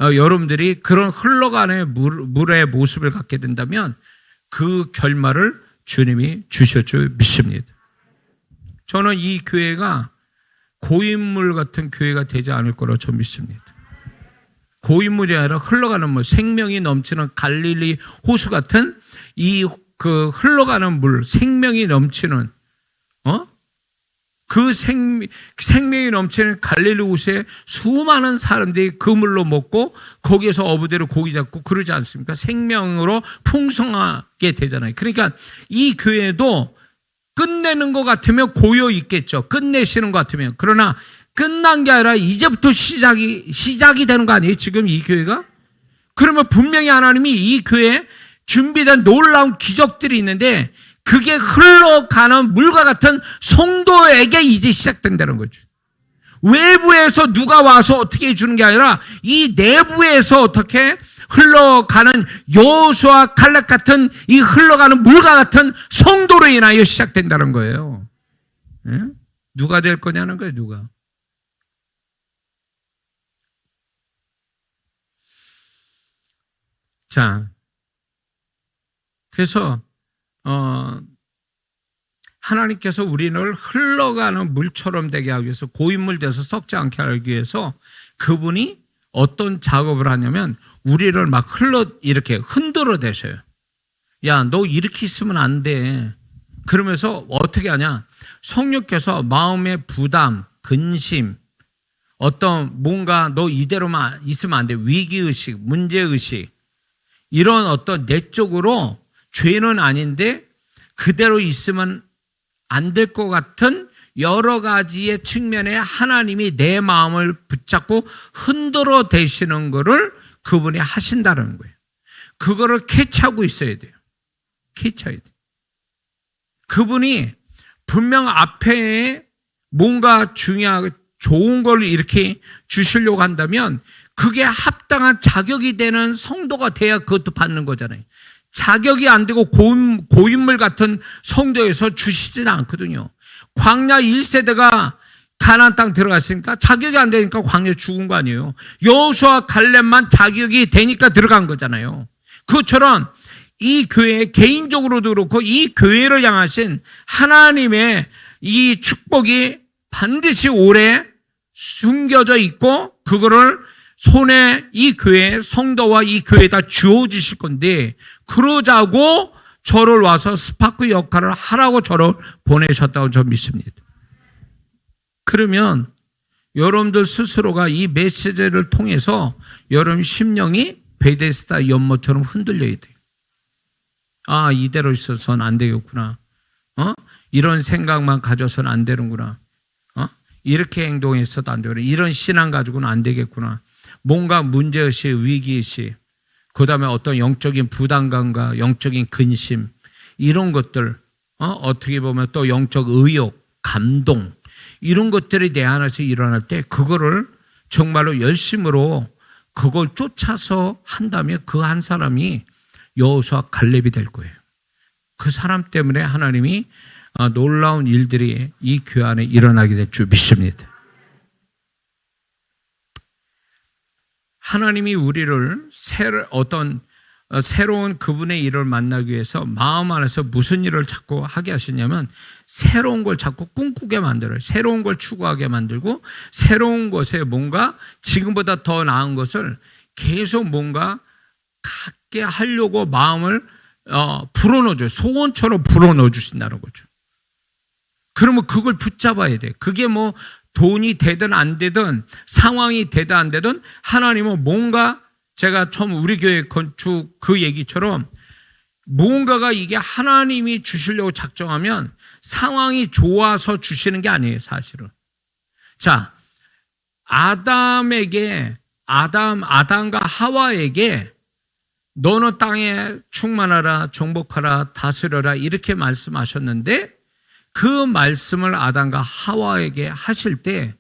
여러분들이 그런 흘러가는 물의 모습을 갖게 된다면 그 결말을 주님이 주실 줄 믿습니다. 저는 이 교회가 고인물 같은 교회가 되지 않을 거라고 저는 믿습니다. 고인물이 아니라 흘러가는 물, 생명이 넘치는 갈릴리 호수 같은 그 흘러가는 물, 생명이 넘치는 그 생명이 넘치는 갈릴리 호수에 수많은 사람들이 그 물로 먹고 거기에서 어부대로 고기 잡고 그러지 않습니까? 생명으로 풍성하게 되잖아요. 그러니까 이 교회도 끝내는 것 같으면 고여 있겠죠. 끝내시는 것 같으면. 그러나 끝난 게 아니라 이제부터 시작이 되는 거 아니에요? 지금 이 교회가? 그러면 분명히 하나님이 이 교회에 준비된 놀라운 기적들이 있는데 그게 흘러가는 물과 같은 성도에게 이제 시작된다는 거죠. 외부에서 누가 와서 어떻게 해주는 게 아니라 이 내부에서 어떻게 흘러가는 여호수아 갈렙 같은 이 흘러가는 물과 같은 성도로 인하여 시작된다는 거예요. 예? 누가 될 거냐는 거예요. 누가. 자, 그래서 하나님께서 우리를 흘러가는 물처럼 되게 하기 위해서, 고인물 돼서 썩지 않게 하기 위해서 그분이 어떤 작업을 하냐면 우리를 막 이렇게 흔들어 대셔요. 야, 너 이렇게 있으면 안 돼. 그러면서 어떻게 하냐? 성령께서 마음의 부담, 근심, 어떤 뭔가 너 이대로만 있으면 안 돼. 위기의식, 문제의식, 이런 어떤 내적으로 죄는 아닌데 그대로 있으면 안 될 것 같은 여러 가지의 측면에 하나님이 내 마음을 붙잡고 흔들어 대시는 것을 그분이 하신다는 거예요. 그거를 캐치하고 있어야 돼요. 캐치해야 돼요. 그분이 분명 앞에 뭔가 중요하고 좋은 걸 이렇게 주시려고 한다면 그게 합당한 자격이 되는 성도가 돼야 그것도 받는 거잖아요. 자격이 안 되고 고인물 같은 성도에서 주시지는 않거든요. 광야 1세대가 가나안 땅 들어갔으니까 자격이 안 되니까 광야 죽은 거 아니에요. 여호수아 갈렙만 자격이 되니까 들어간 거잖아요. 그것처럼 이 교회 개인적으로도 그렇고 이 교회를 향하신 하나님의 이 축복이 반드시 오래 숨겨져 있고 그거를 손에 이 교회 성도와 이 교회에다 주어주실 건데, 그러자고 저를 와서 스파크 역할을 하라고 저를 보내셨다고 저는 믿습니다. 그러면 여러분들 스스로가 이 메시지를 통해서 여러분 심령이 베데스다 연못처럼 흔들려야 돼요. 아, 이대로 있어서는 안 되겠구나. 이런 생각만 가져서는 안 되는구나. 이렇게 행동해서도 안 되구나. 이런 신앙 가지고는 안 되겠구나. 뭔가 문제의식, 위기의식, 그 다음에 어떤 영적인 부담감과 영적인 근심, 이런 것들, 어떻게 보면 또 영적 의욕, 감동, 이런 것들이 내 안에서 일어날 때 그거를 정말로 열심으로 그걸 쫓아서 한다면 그 한 사람이 여호수아 갈렙이 될 거예요. 그 사람 때문에 하나님이 놀라운 일들이 이 교회 안에 일어나게 될 줄 믿습니다. 하나님이 우리를 새로운 그분의 일을 만나기 위해서 마음 안에서 무슨 일을 자꾸 하게 하시냐면 새로운 걸 자꾸 꿈꾸게 만들어요. 새로운 걸 추구하게 만들고 새로운 것에 뭔가 지금보다 더 나은 것을 계속 뭔가 갖게 하려고 마음을 불어넣어줘요. 소원처럼 불어넣어 주신다는 거죠. 그러면 그걸 붙잡아야 돼. 그게 뭐 돈이 되든 안 되든 상황이 되든 안 되든 하나님은 뭔가, 제가 처음 우리 교회 건축 그 얘기처럼 뭔가가 이게 하나님이 주시려고 작정하면 상황이 좋아서 주시는 게 아니에요, 사실은. 자, 아담과 하와에게 너는 땅에 충만하라, 정복하라, 다스려라 이렇게 말씀하셨는데 그 말씀을 아담과 하와에게 하실 때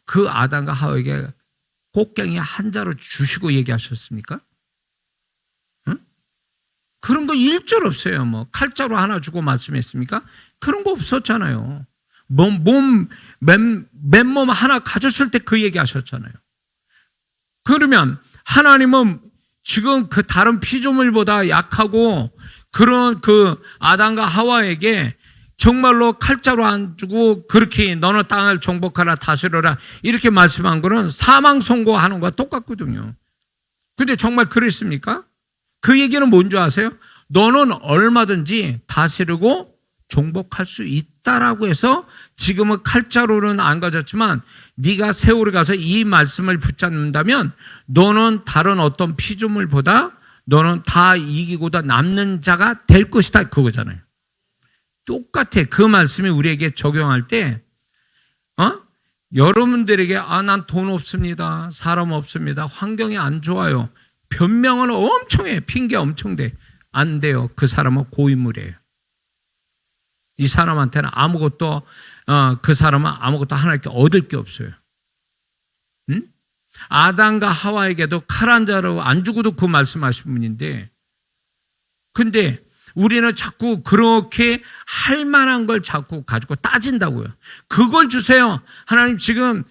그 아담과 하와에게 곡괭이 한 자루 주시고 얘기하셨습니까? 응? 그런 거 일절 없어요. 뭐 칼자루 하나 주고 말씀했습니까? 그런 거 없었잖아요. 맨몸 하나 가졌을 때 그 얘기하셨잖아요. 그러면 하나님은 지금 그 다른 피조물보다 약하고 그런 그 아담과 하와에게 정말로 칼자루 안 주고 그렇게 너는 땅을 정복하라, 다스려라 이렇게 말씀한 거는 사망 선고하는 거와 똑같거든요. 근데 정말 그랬습니까? 그 얘기는 뭔지 아세요? 너는 얼마든지 다스리고 정복할 수 있다라고 해서 지금은 칼자루는 안 가졌지만 네가 세월에 가서 이 말씀을 붙잡는다면 너는 다른 어떤 피조물보다 너는 다 이기고 다 남는 자가 될 것이다, 그거잖아요. 똑같아. 그 말씀이 우리에게 적용할 때 여러분들에게 난 돈 없습니다, 사람 없습니다, 환경이 안 좋아요, 변명은 엄청 해, 핑계 엄청 대. 안 돼요. 그 사람은 고인물이에요. 이 사람한테는 아무것도 그 사람은 아무것도 하나님께 얻을 게 없어요. 응? 아담과 하와에게도 칼 한 자루 안 주고도 그 말씀하신 분인데, 근데 우리는 자꾸 그렇게 할 만한 걸 자꾸 가지고 따진다고요. 그걸 주세요. 하나님 지금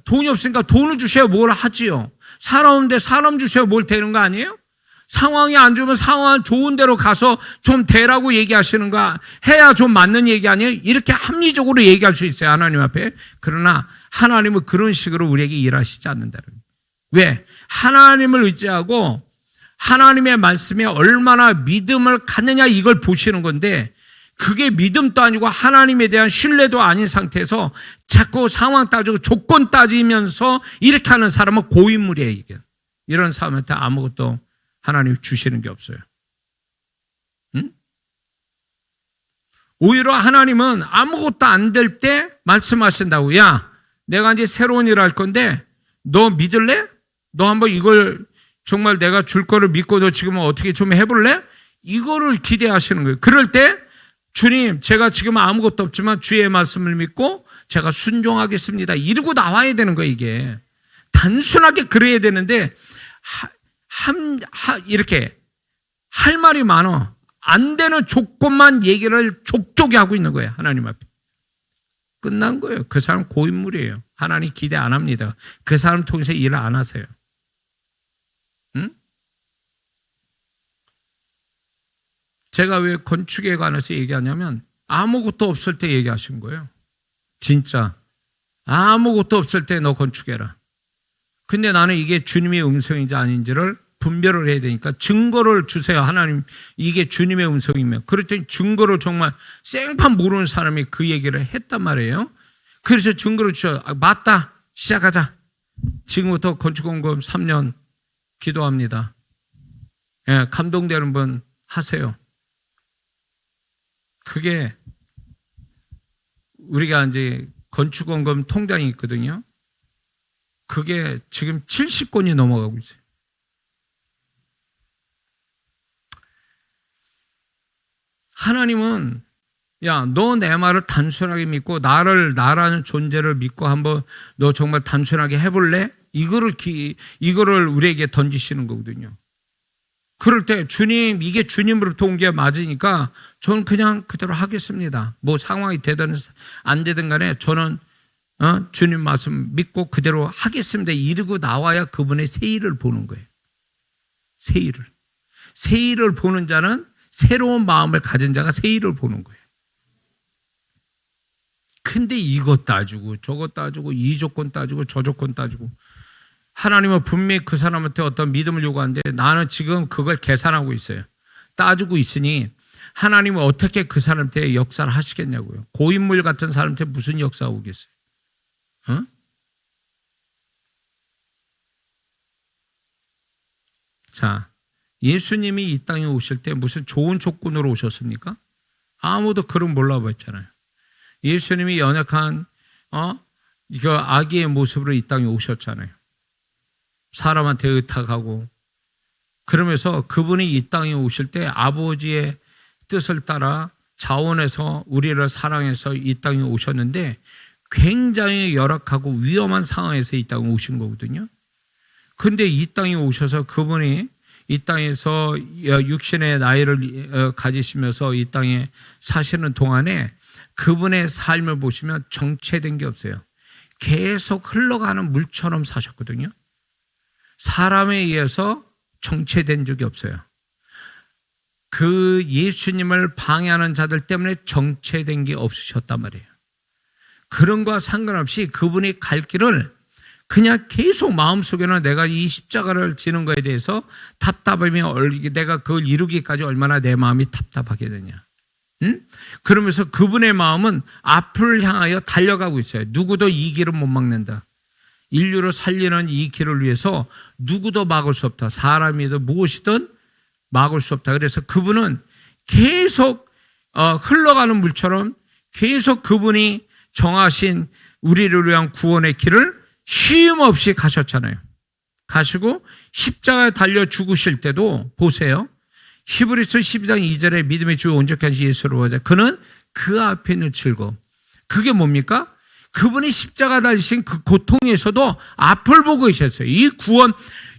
돈이 없으니까 돈을 주셔야 뭘 하지요. 사람 없는데 사람 주셔야 뭘 되는 거 아니에요? 상황이 안 좋으면 상황 좋은 데로 가서 좀 되라고 얘기하시는 거 해야 좀 맞는 얘기 아니에요? 이렇게 합리적으로 얘기할 수 있어요, 하나님 앞에. 그러나 하나님은 그런 식으로 우리에게 일하시지 않는다는 거예요. 왜? 하나님을 의지하고 하나님의 말씀에 얼마나 믿음을 갖느냐 이걸 보시는 건데, 그게 믿음도 아니고 하나님에 대한 신뢰도 아닌 상태에서 자꾸 상황 따지고 조건 따지면서 이렇게 하는 사람은 고인물이에요. 이게. 이런 사람한테 아무것도 하나님이 주시는 게 없어요. 응? 오히려 하나님은 아무것도 안 될 때 말씀하신다고. 야, 내가 이제 새로운 일을 할 건데 너 믿을래? 너 한번 이걸 정말 내가 줄 거를 믿고 너 지금 어떻게 좀 해볼래? 이거를 기대하시는 거예요. 그럴 때 주님, 제가 지금 아무것도 없지만 주의 말씀을 믿고 제가 순종하겠습니다, 이러고 나와야 되는 거예요. 이게 단순하게 그래야 되는데 이렇게 할 말이 많아. 안 되는 조건만 얘기를 족족히 하고 있는 거예요. 하나님 앞에. 끝난 거예요. 그 사람 고인물이에요. 하나님 기대 안 합니다. 그 사람 통해서 일을 안 하세요. 응? 제가 왜 건축에 관해서 얘기하냐면 아무것도 없을 때 얘기하신 거예요. 진짜 아무것도 없을 때 너 건축해라. 근데 나는 이게 주님의 음성인지 아닌지를 분별을 해야 되니까 증거를 주세요. 하나님, 이게 주님의 음성이면. 그랬더니 증거를 정말 생판 모르는 사람이 그 얘기를 했단 말이에요. 그래서 증거를 주셔. 맞다, 시작하자. 지금부터 건축원금 3년 기도합니다. 예, 감동되는 분 하세요. 그게 우리가 이제 건축원금 통장이 있거든요. 그게 지금 70건이 넘어가고 있어요. 하나님은 야, 너 내 말을 단순하게 믿고 나라는 존재를 믿고 한번 너 정말 단순하게 해볼래? 이거를 우리에게 던지시는 거거든요. 그럴 때 주님, 이게 주님으로부터 온 게 맞으니까 저는 그냥 그대로 하겠습니다. 뭐 상황이 되든 안 되든 간에 저는 주님 말씀 믿고 그대로 하겠습니다, 이러고 나와야 그분의 세일을 보는 거예요. 세일을 보는 자는, 새로운 마음을 가진 자가 세일을 보는 거예요. 근데 이것 따지고 저것 따지고 이 조건 따지고 저 조건 따지고, 하나님은 분명히 그 사람한테 어떤 믿음을 요구하는데 나는 지금 그걸 계산하고 있어요. 따지고 있으니 하나님은 어떻게 그 사람한테 역사를 하시겠냐고요. 고인물 같은 사람한테 무슨 역사가 오겠어요? 자, 예수님이 이 땅에 오실 때 무슨 좋은 조건으로 오셨습니까? 아무도 그런 몰라봤잖아요. 예수님이 연약한 이거 아기의 모습으로 이 땅에 오셨잖아요. 사람한테 의탁하고, 그러면서 그분이 이 땅에 오실 때 아버지의 뜻을 따라 자원해서 우리를 사랑해서 이 땅에 오셨는데 굉장히 열악하고 위험한 상황에서 이 땅에 오신 거거든요. 근데 이 땅에 오셔서 그분이 이 땅에서 육신의 나이를 가지시면서 이 땅에 사시는 동안에 그분의 삶을 보시면 정체된 게 없어요. 계속 흘러가는 물처럼 사셨거든요. 사람에 의해서 정체된 적이 없어요. 그 예수님을 방해하는 자들 때문에 정체된 게 없으셨단 말이에요. 그런 거와 상관없이 그분이 갈 길을 그냥 계속 마음속에는 내가 이 십자가를 지는 거에 대해서 답답하며 내가 그걸 이루기까지 얼마나 내 마음이 답답하게 되냐. 응? 그러면서 그분의 마음은 앞을 향하여 달려가고 있어요. 누구도 이 길은 못 막는다. 인류를 살리는 이 길을 위해서 누구도 막을 수 없다. 사람이든 무엇이든 막을 수 없다. 그래서 그분은 계속 흘러가는 물처럼 계속 그분이 정하신 우리를 위한 구원의 길을 쉼 없이 가셨잖아요. 가시고 십자가에 달려 죽으실 때도 보세요. 히브리서 12장 2절에 믿음의 주 온전케 하신 예수로 보자. 그는 그 앞에 있는 즐거움. 그게 뭡니까? 그분이 십자가 달리신 그 고통에서도 앞을 보고 계셨어요. 이 구원,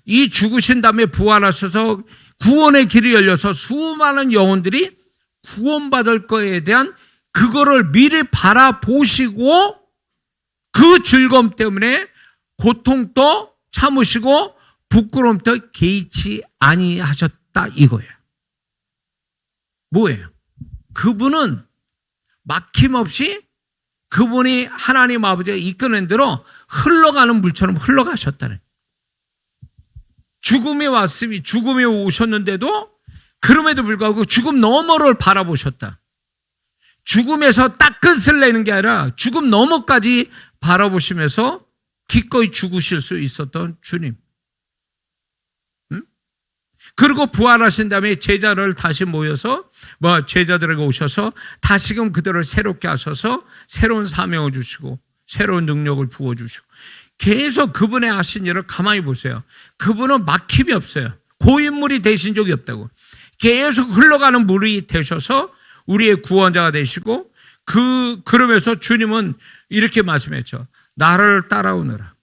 이 죽으신 다음에 부활하셔서 구원의 길이 열려서 수많은 영혼들이 구원받을 거에 대한 그거를 미리 바라보시고 그 즐거움 때문에 고통도 참으시고 부끄러움도 개의치 아니하셨다 이거예요. 뭐예요? 그분은 막힘없이 그분이 하나님 아버지가 이끄는 대로 흘러가는 물처럼 흘러가셨다는. 죽음이 왔으니 죽음이 오셨는데도 그럼에도 불구하고 죽음 너머를 바라보셨다. 죽음에서 딱 끝을 내는 게 아니라 죽음 너머까지 바라보시면서 기꺼이 죽으실 수 있었던 주님. 그리고 부활하신 다음에 제자를 다시 모여서 제자들에게 오셔서 다시금 그들을 새롭게 하셔서 새로운 사명을 주시고 새로운 능력을 부어주시고 계속 그분의 하신 일을 가만히 보세요. 그분은 막힘이 없어요. 고인물이 되신 적이 없다고. 계속 흘러가는 물이 되셔서 우리의 구원자가 되시고 그러면서 주님은 이렇게 말씀했죠. 나를 따라오너라.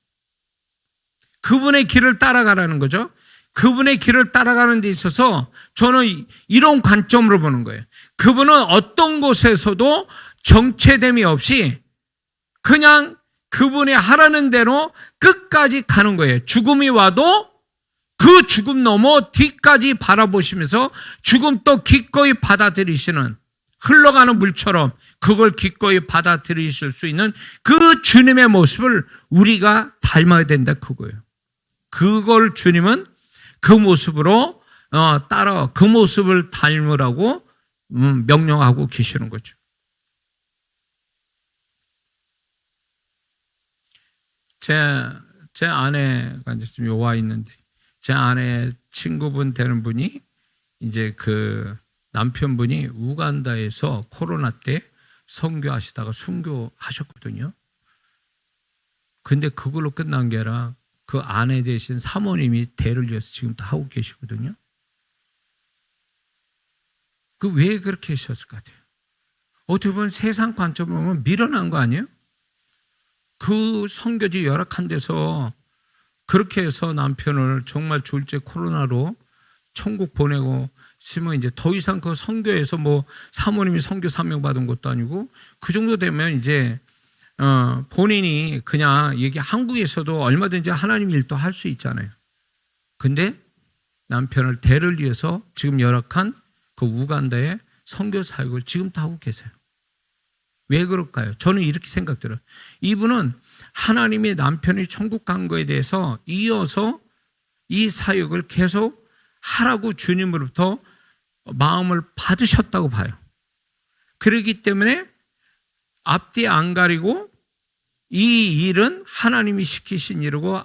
그분의 길을 따라가라는 거죠. 그분의 길을 따라가는 데 있어서 저는 이런 관점으로 보는 거예요. 그분은 어떤 곳에서도 정체됨이 없이 그냥 그분이 하라는 대로 끝까지 가는 거예요. 죽음이 와도 그 죽음 넘어 뒤까지 바라보시면서 죽음도 기꺼이 받아들이시는 흘러가는 물처럼 그걸 기꺼이 받아들이실 수 있는 그 주님의 모습을 우리가 닮아야 된다 그거예요. 그걸 주님은 그 모습으로 따라 그 모습을 닮으라고 명령하고 계시는 거죠. 제 아내가 이제 지금 와 있는데 제 아내 친구분 되는 분이 이제 그 남편분이 우간다에서 코로나 때 선교하시다가 순교하셨거든요. 근데 그걸로 끝난 게 아니라 그 아내 대신 사모님이 대를 이어서 지금도 하고 계시거든요. 그 왜 그렇게 하셨을 것 같아요? 어떻게 보면 세상 관점으로 보면 미련한 거 아니에요? 그 선교지 열악한 데서 그렇게 해서 남편을 정말 졸제 코로나로 천국 보내고 있으면 이제 더 이상 그 선교에서 사모님이 선교 사명 받은 것도 아니고 그 정도 되면 이제 본인이 그냥 이게 한국에서도 얼마든지 하나님 일도 할 수 있잖아요. 근데 남편을 대를 위해서 지금 열악한 그 우간다의 선교 사역을 지금도 하고 계세요. 왜 그럴까요? 저는 이렇게 생각들어요. 이분은 하나님이 남편이 천국 간 거에 대해서 이어서 이 사역을 계속 하라고 주님으로부터 마음을 받으셨다고 봐요. 그렇기 때문에 앞뒤 안 가리고 이 일은 하나님이 시키신 일이고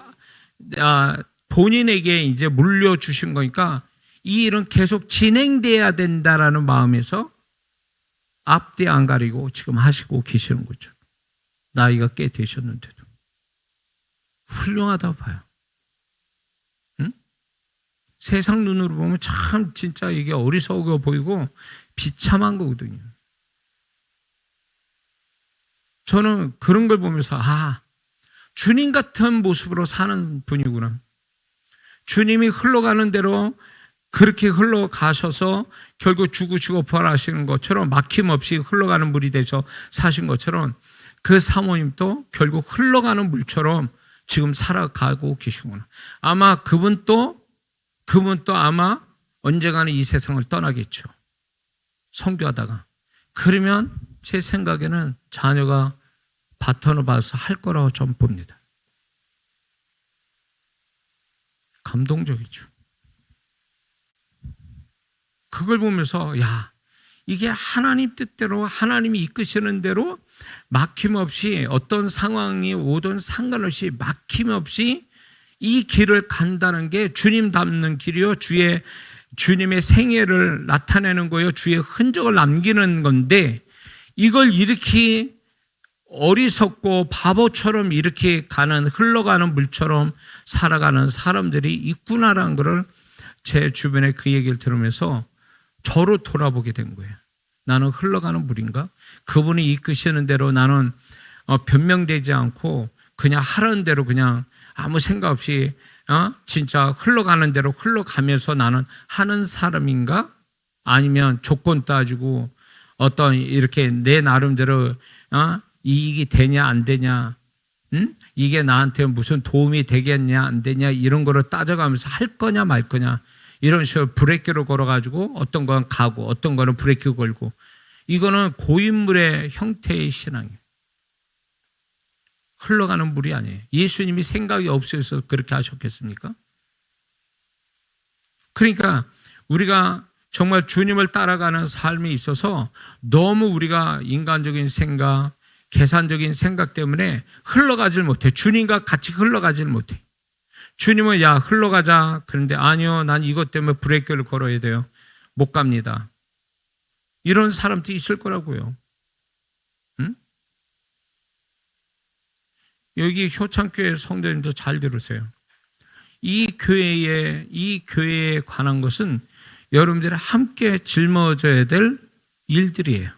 본인에게 이제 물려주신 거니까 이 일은 계속 진행돼야 된다라는 마음에서 앞뒤 안 가리고 지금 하시고 계시는 거죠. 나이가 꽤 되셨는데도. 훌륭하다고 봐요. 응? 세상 눈으로 보면 참 진짜 이게 어리석어 보이고 비참한 거거든요. 저는 그런 걸 보면서 주님 같은 모습으로 사는 분이구나. 주님이 흘러가는 대로 그렇게 흘러가셔서 결국 죽으시고 부활하시는 것처럼 막힘없이 흘러가는 물이 돼서 사신 것처럼 그 사모님도 결국 흘러가는 물처럼 지금 살아가고 계시구나. 아마 그분도 아마 언젠가는 이 세상을 떠나겠죠. 선교하다가. 그러면 제 생각에는 자녀가 바톤을 받아서 할 거라고 전 봅니다. 감동적이죠. 그걸 보면서 이게 하나님 뜻대로 하나님이 이끄시는 대로 막힘없이 어떤 상황이 오든 상관없이 막힘없이 이 길을 간다는 게 주님 닮는 길이요. 주님의 생애를 나타내는 거요. 주의 흔적을 남기는 건데 이걸 이렇게 어리석고 바보처럼 이렇게 흘러가는 물처럼 살아가는 사람들이 있구나라는 것을 제 주변에 그 얘기를 들으면서 저로 돌아보게 된 거예요. 나는 흘러가는 물인가? 그분이 이끄시는 대로 나는 변명되지 않고 그냥 하라는 대로 그냥 아무 생각 없이 진짜 흘러가는 대로 흘러가면서 나는 하는 사람인가? 아니면 조건 따지고 어떤 이렇게 내 나름대로 이익이 되냐 안 되냐, 이게 나한테 무슨 도움이 되겠냐 안 되냐 이런 거를 따져가면서 할 거냐 말 거냐, 이런 식으로 브레이크를 걸어가지고 어떤 건 가고 어떤 거는 브레이크 걸고, 이거는 고인물의 형태의 신앙이에요. 흘러가는 물이 아니에요. 예수님이 생각이 없어서 그렇게 하셨겠습니까? 그러니까 우리가 정말 주님을 따라가는 삶에 있어서 너무 우리가 인간적인 생각, 계산적인 생각 때문에 흘러가질 못해. 주님과 같이 흘러가질 못해. 주님은 야 흘러가자. 그런데 아니요, 난 이것 때문에 브레이크를 걸어야 돼요. 못 갑니다. 이런 사람도 있을 거라고요. 응? 여기 효창교회 성도님도 잘 들으세요. 이 교회에 관한 것은 여러분들이 함께 짊어져야 될 일들이에요.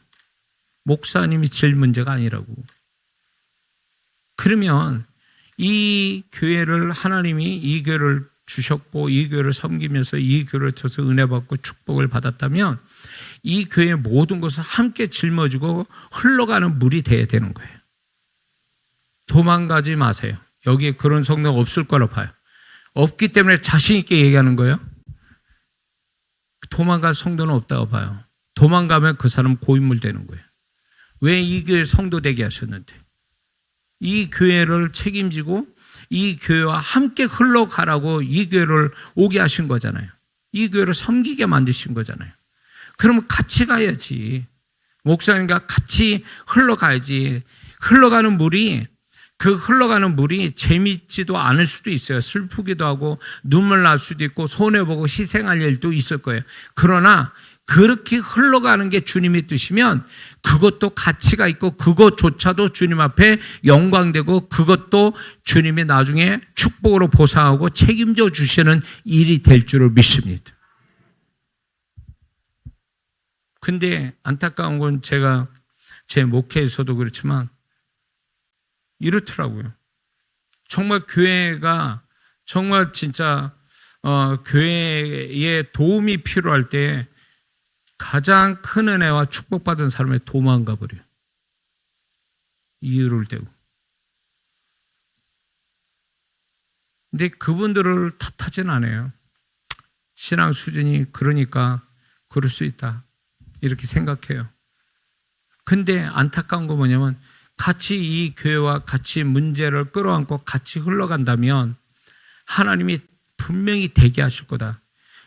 목사님이 질 문제가 아니라고. 그러면 이 교회를 하나님이 이 교회를 주셨고 이 교회를 섬기면서 이 교회를 통해서 은혜 받고 축복을 받았다면 이 교회의 모든 것을 함께 짊어지고 흘러가는 물이 돼야 되는 거예요. 도망가지 마세요. 여기에 그런 성도가 없을 거라고 봐요. 없기 때문에 자신 있게 얘기하는 거예요. 도망갈 성도는 없다고 봐요. 도망가면 그 사람은 고인물 되는 거예요. 왜 이 교회 성도 되게 하셨는데? 이 교회를 책임지고 이 교회와 함께 흘러가라고 이 교회를 오게 하신 거잖아요. 이 교회를 섬기게 만드신 거잖아요. 그러면 같이 가야지. 목사님과 같이 흘러가야지. 흘러가는 물이 재밌지도 않을 수도 있어요. 슬프기도 하고 눈물 날 수도 있고 손해보고 희생할 일도 있을 거예요. 그러나 그렇게 흘러가는 게 주님의 뜻이면 그것도 가치가 있고 그것조차도 주님 앞에 영광되고 그것도 주님이 나중에 축복으로 보상하고 책임져 주시는 일이 될 줄을 믿습니다. 근데 안타까운 건 제가 제 목회에서도 그렇지만 이렇더라고요. 정말 교회가 정말 진짜 교회에 도움이 필요할 때 가장 큰 은혜와 축복받은 사람의 도망가 버려요. 이유를 대고. 근데 그분들을 탓하진 않아요. 신앙 수준이 그러니까 그럴 수 있다. 이렇게 생각해요. 근데 안타까운 거 뭐냐면 같이 이 교회와 같이 문제를 끌어안고 같이 흘러간다면 하나님이 분명히 되게 하실 거다.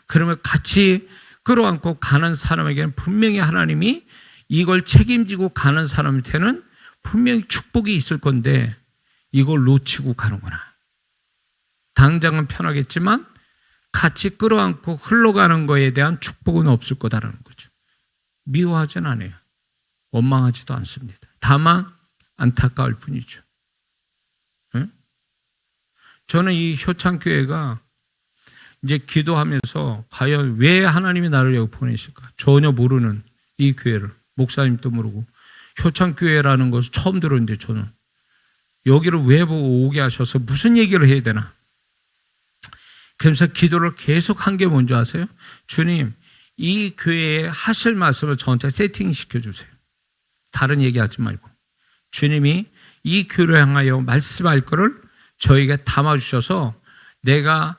그러면 같이 끌어안고 가는 사람에게는 분명히 하나님이 이걸 책임지고 가는 사람한테는 분명히 축복이 있을 건데 이걸 놓치고 가는구나. 당장은 편하겠지만 같이 끌어안고 흘러가는 거에 대한 축복은 없을 거다라는 거죠. 미워하진 않아요. 원망하지도 않습니다. 다만 안타까울 뿐이죠. 응? 저는 이 효창교회가 이제 기도하면서 과연 왜 하나님이 나를 여기 보내실까? 전혀 모르는 이 교회를, 목사님도 모르고 효창교회라는 것을 처음 들었는데 저는 여기를 왜 오게 하셔서 무슨 얘기를 해야 되나? 그래서 기도를 계속 한 게 뭔지 아세요? 주님, 이 교회에 하실 말씀을 저한테 세팅시켜 주세요. 다른 얘기하지 말고. 주님이 이 교회를 향하여 말씀할 거를 저에게 담아주셔서 내가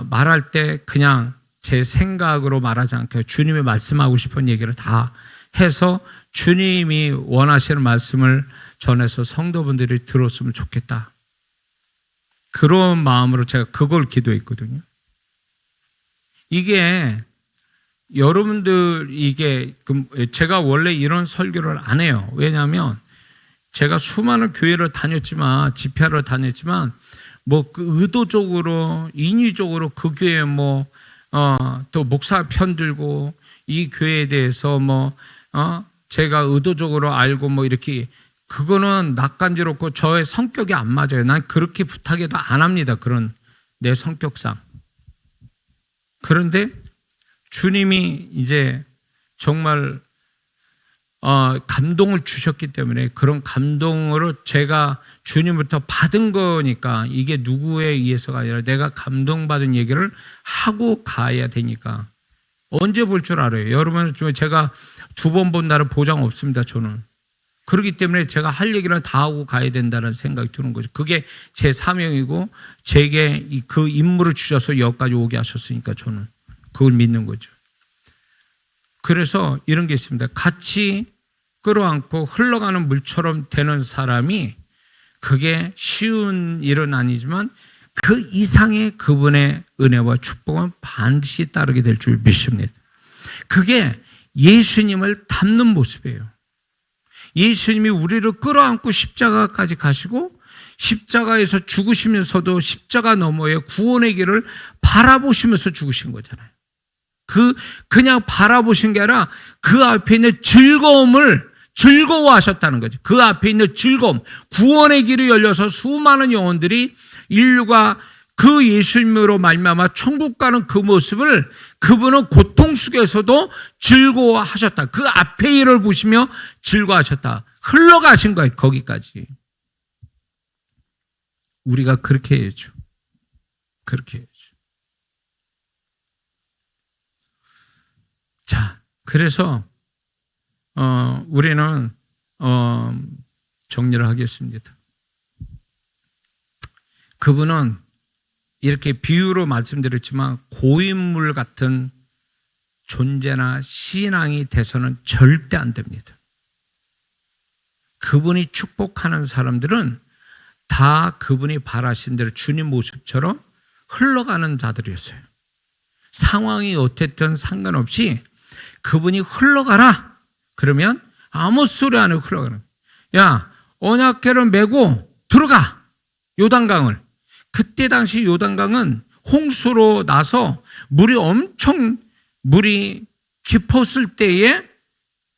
말할 때 그냥 제 생각으로 말하지 않고 주님이 말씀하고 싶은 얘기를 다 해서 주님이 원하시는 말씀을 전해서 성도분들이 들었으면 좋겠다. 그런 마음으로 제가 그걸 기도했거든요. 이게 여러분들 제가 원래 이런 설교를 안 해요. 왜냐하면 제가 수많은 교회를 다녔지만 집회를 다녔지만 그 의도적으로 인위적으로 그 교회 또 목사 편들고 이 교회에 대해서 제가 의도적으로 알고 이렇게 그거는 낯간지럽고 저의 성격이 안 맞아요. 난 그렇게 부탁해도 안 합니다. 그런 내 성격상. 그런데 주님이 이제 정말 감동을 주셨기 때문에 그런 감동으로 제가 주님부터 받은 거니까 이게 누구에 의해서가 아니라 내가 감동받은 얘기를 하고 가야 되니까. 언제 볼 줄 알아요? 여러분, 제가 2번 본 날은 보장 없습니다. 저는. 그렇기 때문에 제가 할 얘기를 다 하고 가야 된다는 생각이 드는 거죠. 그게 제 사명이고 제게 그 임무를 주셔서 여기까지 오게 하셨으니까 저는 그걸 믿는 거죠. 그래서 이런 게 있습니다. 같이 끌어안고 흘러가는 물처럼 되는 사람이 그게 쉬운 일은 아니지만 그 이상의 그분의 은혜와 축복은 반드시 따르게 될 줄 믿습니다. 그게 예수님을 닮는 모습이에요. 예수님이 우리를 끌어안고 십자가까지 가시고 십자가에서 죽으시면서도 십자가 너머의 구원의 길을 바라보시면서 죽으신 거잖아요. 그냥 바라보신 게 아니라 그 앞에 있는 즐거움을 즐거워하셨다는 거죠. 그 앞에 있는 즐거움, 구원의 길이 열려서 수많은 영혼들이 인류가 그 예수님으로 말미암아 천국 가는 그 모습을 그분은 고통 속에서도 즐거워하셨다. 그 앞에 일을 보시며 즐거워하셨다. 흘러가신 거예요. 거기까지. 우리가 그렇게 해야죠. 그렇게 해야죠. 자, 그래서 우리는 정리를 하겠습니다. 그분은 이렇게 비유로 말씀드렸지만 고인물 같은 존재나 신앙이 돼서는 절대 안 됩니다. 그분이 축복하는 사람들은 다 그분이 바라신 대로 주님 모습처럼 흘러가는 자들이었어요. 상황이 어땠든 상관없이 그분이 흘러가라 그러면 아무 소리 안 하고 흘러가는 거예요. 야, 언약궤를 메고 들어가, 요단강을. 그때 당시 요단강은 홍수로 나서 물이 깊었을 때에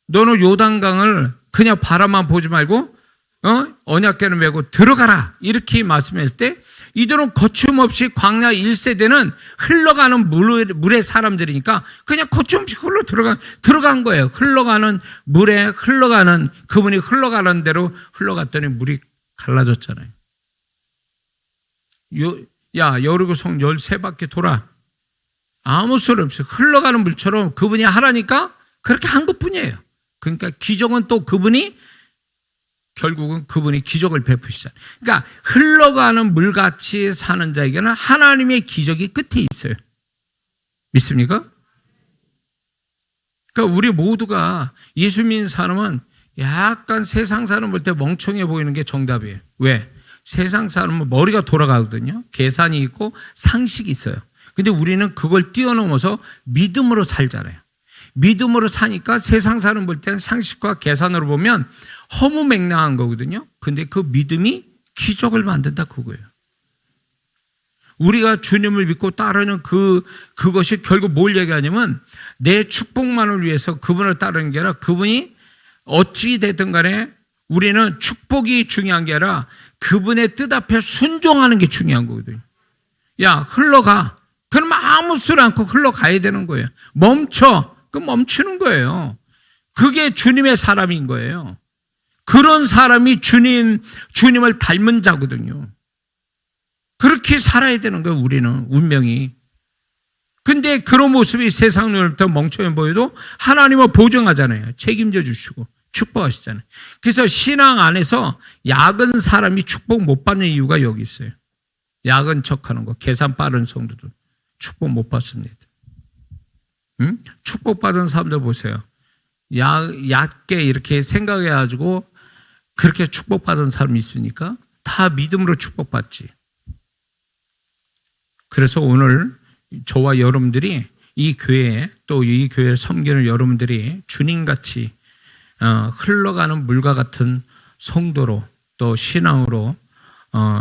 너는 요단강을 그냥 바라만 보지 말고 언약궤를 메고 들어가라 이렇게 말씀했을 때 이들은 거침없이 광야 1세대는 흘러가는 물의 사람들이니까 그냥 거침없이 들어간 거예요. 흘러가는 물에 그분이 흘러가는 대로 흘러갔더니 물이 갈라졌잖아요. 야, 여리고성 13바퀴 돌아. 아무 소리 없어요. 흘러가는 물처럼 그분이 하라니까 그렇게 한 것뿐이에요. 그러니까 기적은 또 결국은 그분이 기적을 베푸시잖아요. 그러니까 흘러가는 물같이 사는 자에게는 하나님의 기적이 끝에 있어요. 믿습니까? 그러니까 우리 모두가 예수 믿는 사람은 약간 세상 사람 볼 때 멍청해 보이는 게 정답이에요. 왜? 세상 사람은 머리가 돌아가거든요. 계산이 있고 상식이 있어요. 근데 우리는 그걸 뛰어넘어서 믿음으로 살잖아요. 믿음으로 사니까 세상 사람 볼 때는 상식과 계산으로 보면 허무맹랑한 거거든요. 근데 그 믿음이 기적을 만든다 그거예요. 우리가 주님을 믿고 따르는 그것이 결국 뭘 얘기하냐면 내 축복만을 위해서 그분을 따르는 게 아니라 그분이 어찌 됐든 간에 우리는 축복이 중요한 게 아니라 그분의 뜻 앞에 순종하는 게 중요한 거거든요. 야, 흘러가. 그러면 아무 소리 않고 흘러가야 되는 거예요. 멈춰. 그럼 멈추는 거예요. 그게 주님의 사람인 거예요. 그런 사람이 주님을 닮은 자거든요. 그렇게 살아야 되는 거예요, 우리는, 운명이. 근데 그런 모습이 세상 눈으로부터 멍청해 보여도 하나님은 보증하잖아요. 책임져 주시고 축복하시잖아요. 그래서 신앙 안에서 야근 사람이 축복 못 받는 이유가 여기 있어요. 야근 척하는 거, 계산 빠른 성도도 축복 못 받습니다. 응? 축복받은 사람들 보세요. 얕게 이렇게 생각해가지고 그렇게 축복받은 사람이 있으니까 다 믿음으로 축복받지. 그래서 오늘 저와 여러분들이 이 교회에 또 이 교회를 섬기는 여러분들이 주님같이 흘러가는 물과 같은 성도로 또 신앙으로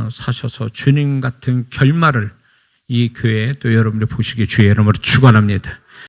사셔서 주님 같은 결말을 이 교회에 또 여러분들 보시기에 주의 이름으로 축원합니다.